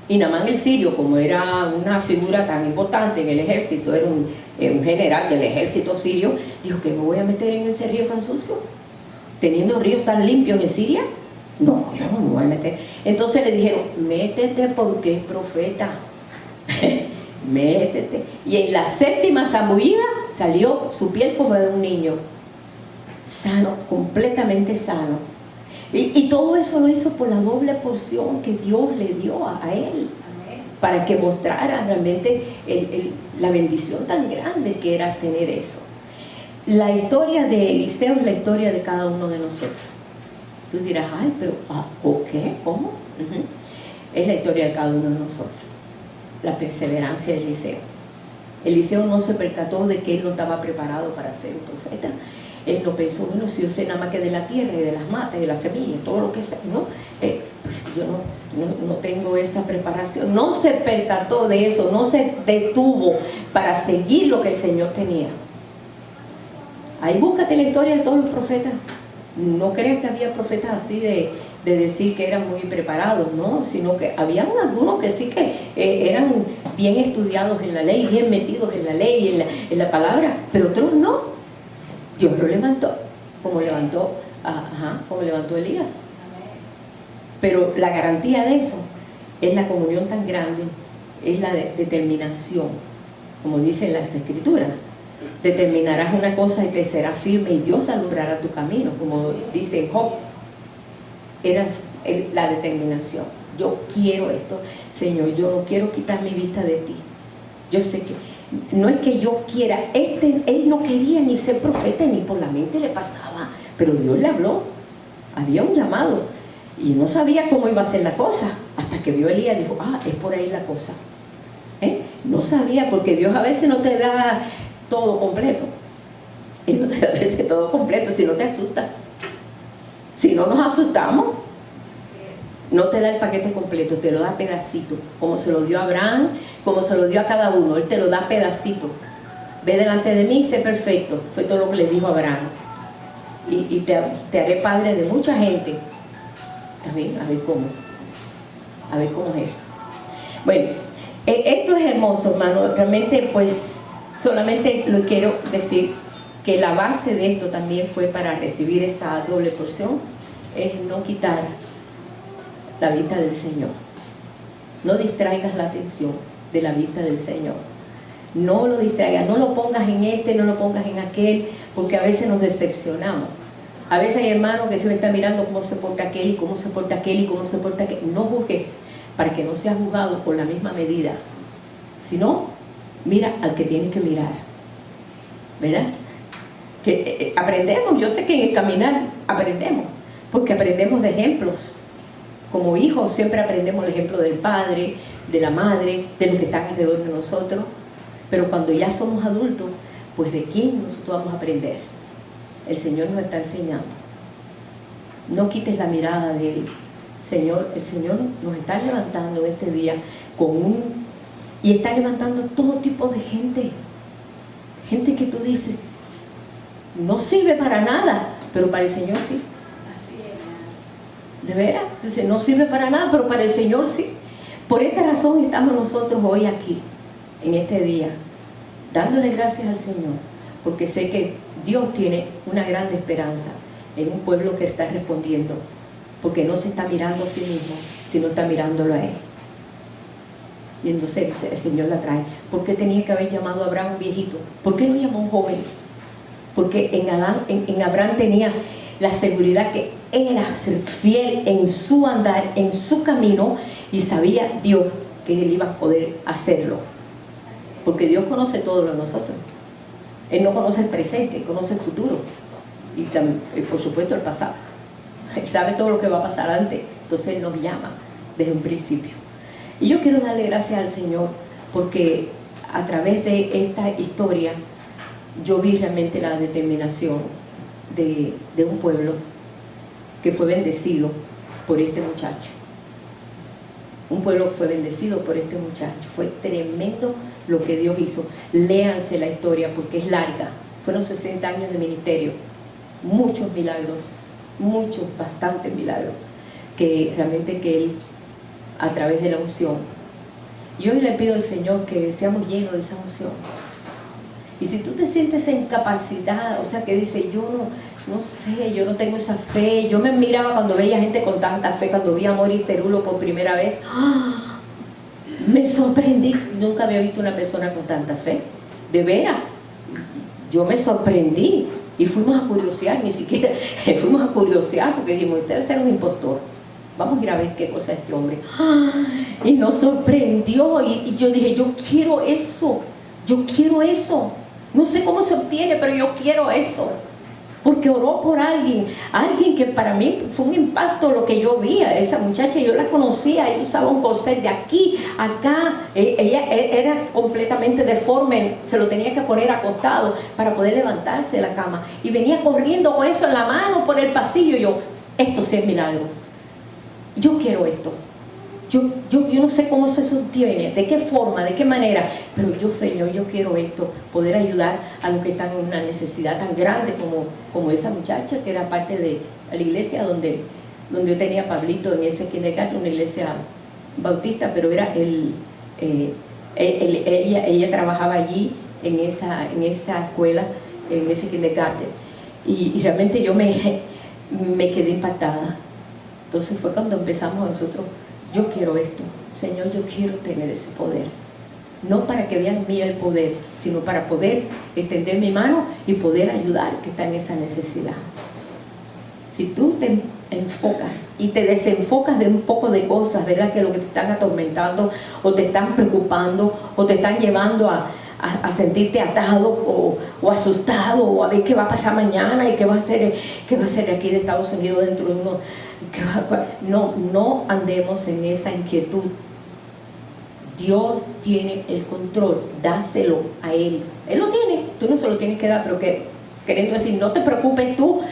Speaker 1: Y Naamán el sirio, como era una figura tan importante en el ejército, era un general del ejército sirio, dijo, que me voy a meter en ese río tan sucio, teniendo ríos tan limpios en Siria. No, yo no me voy a meter. Entonces le dijeron, métete porque es profeta. Métete. Y en la 7ª zambullida salió su piel como de un niño, sano, completamente sano. Y todo eso lo hizo por la doble porción que Dios le dio a él, para que mostrara realmente la bendición tan grande que era tener eso. La historia de Eliseo es la historia de cada uno de nosotros. Tú dirás, ay, pero ¿qué? ¿Cómo? Es la historia de cada uno de nosotros. La perseverancia de Eliseo. Eliseo no se percató de que él no estaba preparado para ser un profeta. Él no pensó, bueno, si yo sé nada más que de la tierra y de las matas y de las semillas, todo lo que sé, ¿no? Pues yo no tengo esa preparación. No se percató de eso, no se detuvo para seguir lo que el Señor tenía. Ahí búscate la historia de todos los profetas. No crean que había profetas así de decir que eran muy preparados, ¿no? Sino que habían algunos que sí que eran bien estudiados en la ley, bien metidos en la ley, en la palabra, pero otros no. Dios lo levantó, como levantó Elías. Pero la garantía de eso es la comunión tan grande, es la determinación, como dicen las Escrituras. Determinarás una cosa y te será firme, y Dios alumbrará tu camino, como dice Job. Era la determinación. Yo quiero esto, Señor, yo no quiero quitar mi vista de ti. Yo sé que no es que yo quiera, él no quería ni ser profeta, ni por la mente le pasaba, pero Dios le habló, había un llamado, y no sabía cómo iba a ser la cosa, hasta que vio a Elías y dijo, es por ahí la cosa. No sabía, porque Dios a veces no te da todo completo. Él no te da a veces todo completo, si no te asustas. Si no nos asustamos, no te da el paquete completo, te lo da pedacito, como se lo dio a Abraham, como se lo dio a cada uno. Él te lo da pedacito. Ve delante de mí y sé perfecto, fue todo lo que le dijo a Abraham. Y te haré padre de mucha gente. También, a ver cómo es eso. Bueno, esto es hermoso, hermano. Realmente, pues, solamente lo quiero decir que la base de esto también fue para recibir esa doble porción, es no quitar la vista del Señor. No distraigas la atención. de la vista del Señor. No lo distraigas, no lo pongas en este, no lo pongas en aquel, porque a veces nos decepcionamos. A veces hay hermanos que se me están mirando cómo se porta aquel y cómo se porta aquel y cómo se porta aquel. No juzgues para que no seas juzgado con la misma medida, sino mira al que tienes que mirar, ¿verdad? Que aprendemos, yo sé que en el caminar aprendemos, porque aprendemos de ejemplos. Como hijos siempre aprendemos el ejemplo del padre, de la madre, de los que están alrededor de nosotros, pero cuando ya somos adultos, pues ¿de quién nosotros vamos a aprender? El Señor nos está enseñando. No quites la mirada de Él. Señor, el Señor nos está levantando este día y está levantando todo tipo de gente. Gente que tú dices, no sirve para nada, pero para el Señor sí. De veras, entonces no sirve para nada, pero para el Señor sí. Por esta razón estamos nosotros hoy aquí, en este día, dándole gracias al Señor, porque sé que Dios tiene una gran esperanza en un pueblo que está respondiendo, porque no se está mirando a sí mismo, sino está mirándolo a Él. Y entonces el Señor la trae. ¿Por qué tenía que haber llamado a Abraham un viejito? ¿Por qué no llamó a un joven? Porque en Abraham tenía la seguridad que era ser fiel en su andar, en su camino, y sabía Dios que él iba a poder hacerlo, porque Dios conoce todo lo de nosotros. Él no conoce el presente, conoce el futuro y también, por supuesto, el pasado. Él sabe todo lo que va a pasar antes, entonces Él nos llama desde un principio. Y yo quiero darle gracias al Señor porque a través de esta historia yo vi realmente la determinación de un pueblo que fue bendecido por este muchacho. Un pueblo fue bendecido por este muchacho. Fue tremendo lo que Dios hizo. Léanse la historia porque es larga. Fueron 60 años de ministerio. Muchos milagros, bastantes milagros, que realmente que Él, a través de la unción. Y hoy le pido al Señor que seamos llenos de esa unción. Y si tú te sientes incapacitada, o sea que dice, yo no sé, yo no tengo esa fe. Yo me miraba cuando veía gente con tanta fe, cuando vi a Mori Cerulo por primera vez. ¡Ah! Me sorprendí. Nunca había visto una persona con tanta fe. De veras, yo me sorprendí. Y fuimos a curiosear, ni siquiera fuimos a curiosear porque dijimos, usted debe ser un impostor. Vamos a ir a ver qué cosa es este hombre. ¡Ah! Y nos sorprendió. Y yo dije, yo quiero eso. Yo quiero eso. No sé cómo se obtiene, pero yo quiero eso. Porque oró por alguien que para mí fue un impacto lo que yo vi. A esa muchacha, yo la conocía, ella usaba un corset de aquí, acá, ella era completamente deforme, se lo tenía que poner acostado para poder levantarse de la cama, y venía corriendo con eso en la mano por el pasillo. Y yo, esto sí es milagro, yo quiero esto. Yo no sé cómo se sostiene, de qué forma, de qué manera, pero yo, Señor, yo quiero esto, poder ayudar a los que están en una necesidad tan grande como esa muchacha que era parte de la iglesia donde yo tenía a Pablito en ese kindergarten, una iglesia bautista, pero era ella trabajaba allí en esa escuela, en ese kindergarten, y realmente yo me quedé impactada. Entonces fue cuando empezamos nosotros. Yo quiero esto, Señor, yo quiero tener ese poder. No para que vean en mí el poder, sino para poder extender mi mano y poder ayudar al que está en esa necesidad. Si tú te enfocas y te desenfocas de un poco de cosas, ¿verdad? Que lo que te están atormentando o te están preocupando o te están llevando a sentirte atado o asustado o a ver qué va a pasar mañana y qué va a ser aquí de Estados Unidos dentro de unos... No andemos en esa inquietud. Dios tiene el control, dáselo a Él. Él lo tiene, tú no se lo tienes que dar, pero queriendo decir, no te preocupes tú,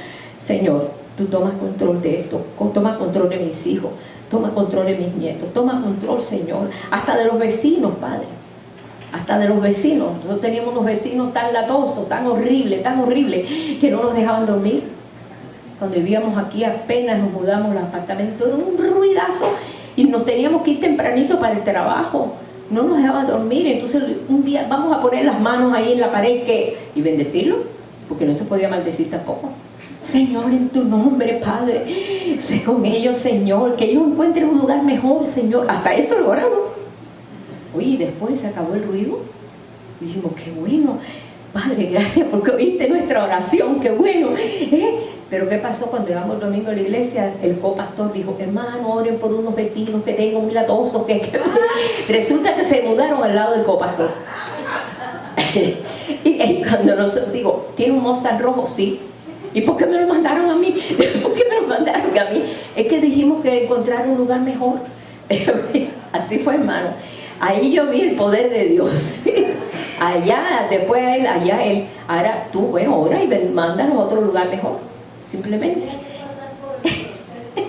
Speaker 1: Señor, tú tomas control de esto, toma control de mis hijos, toma control de mis nietos, toma control, Señor, hasta de los vecinos, Padre, hasta de los vecinos. Nosotros teníamos unos vecinos tan latosos, tan horribles, que no nos dejaban dormir. Cuando vivíamos aquí, apenas nos mudamos al apartamento, era un ruidazo y nos teníamos que ir tempranito para el trabajo. No nos dejaban dormir. Entonces un día vamos a poner las manos ahí en la pared y bendecirlo, porque no se podía maldecir tampoco. Señor, en tu nombre, Padre, sé con ellos, Señor, que ellos encuentren un lugar mejor, Señor. Hasta eso lo oramos. Oye, y después se acabó el ruido. Y dijimos, qué bueno, Padre, gracias porque oíste nuestra oración, qué bueno. Pero ¿qué pasó cuando llegamos el domingo a la iglesia? El copastor dijo, hermano, oren por unos vecinos que tengo muy latosos. Resulta que se mudaron al lado del copastor. Y cuando nos digo, ¿tiene un Mustang rojo? Sí. ¿Y por qué me lo mandaron a mí? ¿Por qué me lo mandaron a mí? Es que dijimos que encontrar un lugar mejor. Así fue, hermano. Ahí yo vi el poder de Dios. Allá, después él, allá él. Ahora tú, bueno, ora y mándanos a otro lugar mejor. Simplemente. Sí.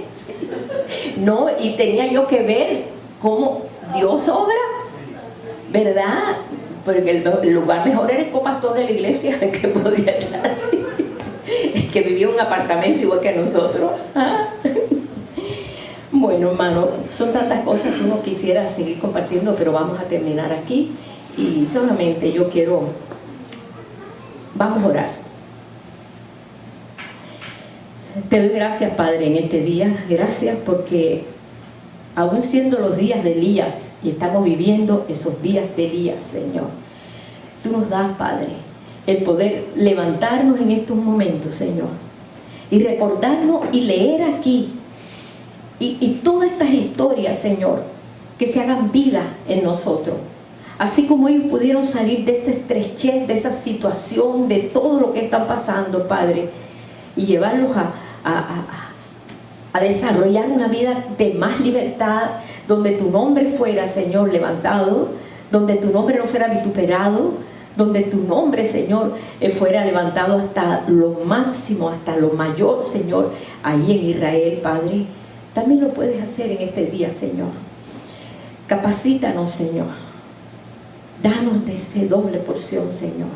Speaker 1: No, y tenía yo que ver cómo Dios obra, ¿verdad? Porque el lugar mejor era el copastor de la iglesia que podía estar, que vivía en un apartamento igual que nosotros. Bueno, hermano, son tantas cosas que uno quisiera seguir compartiendo, pero vamos a terminar aquí. Y solamente yo quiero, vamos a orar. Te doy gracias, Padre, en este día. Gracias porque aún siendo los días de Elías, y estamos viviendo esos días de Elías, Señor, tú nos das, Padre, el poder levantarnos en estos momentos, Señor, y recordarnos y leer aquí y todas estas historias, Señor, que se hagan vida en nosotros. Así como ellos pudieron salir de esa estrechez, de esa situación, de todo lo que están pasando, Padre, y llevarlos a desarrollar una vida de más libertad, donde tu nombre fuera, Señor, levantado, donde tu nombre no fuera vituperado, donde tu nombre, Señor, fuera levantado hasta lo máximo, hasta lo mayor, Señor, ahí en Israel, Padre. También lo puedes hacer en este día, Señor. Capacítanos, Señor. Danos de esa doble porción, Señor.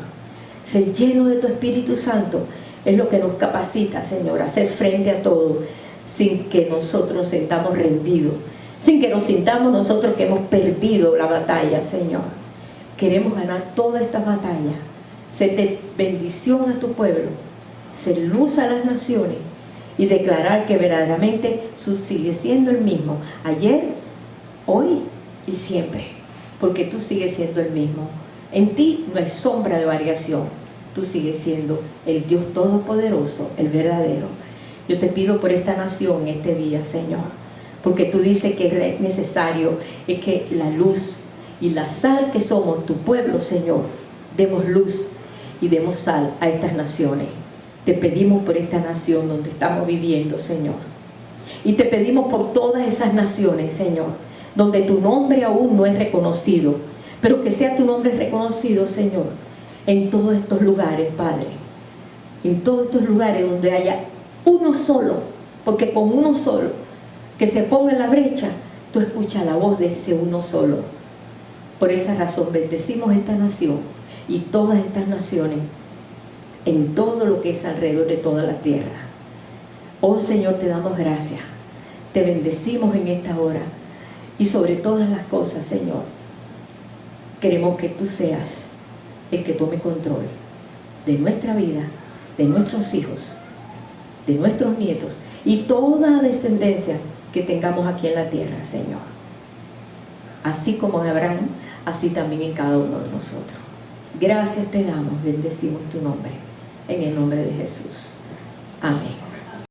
Speaker 1: Ser lleno de tu Espíritu Santo es lo que nos capacita, Señor, a hacer frente a todo, sin que nosotros nos sintamos rendidos, sin que nos sintamos nosotros que hemos perdido la batalla, Señor. Queremos ganar toda esta batalla, ser de bendición a tu pueblo, ser luz a las naciones y declarar que verdaderamente tú sigues siendo el mismo, ayer, hoy y siempre, porque tú sigues siendo el mismo. En ti no hay sombra de variación, tú sigues siendo el Dios Todopoderoso, el verdadero. Yo te pido por esta nación este día, Señor, porque tú dices que es necesario es que la luz y la sal que somos tu pueblo, Señor, demos luz y demos sal a estas naciones. Te pedimos por esta nación donde estamos viviendo, Señor, y te pedimos por todas esas naciones, Señor, donde tu nombre aún no es reconocido, pero que sea tu nombre reconocido, Señor, en todos estos lugares, Padre, en todos estos lugares donde haya uno solo, porque con uno solo que se ponga en la brecha, tú escuchas la voz de ese uno solo. Por esa razón bendecimos esta nación y todas estas naciones en todo lo que es alrededor de toda la tierra. Oh Señor, te damos gracias, te bendecimos en esta hora y sobre todas las cosas, Señor, queremos que tú seas el que tome control de nuestra vida, de nuestros hijos, de nuestros nietos y toda descendencia que tengamos aquí en la tierra, Señor. Así como en Abraham, así también en cada uno de nosotros. Gracias te damos, bendecimos tu nombre, en el nombre de Jesús. Amén.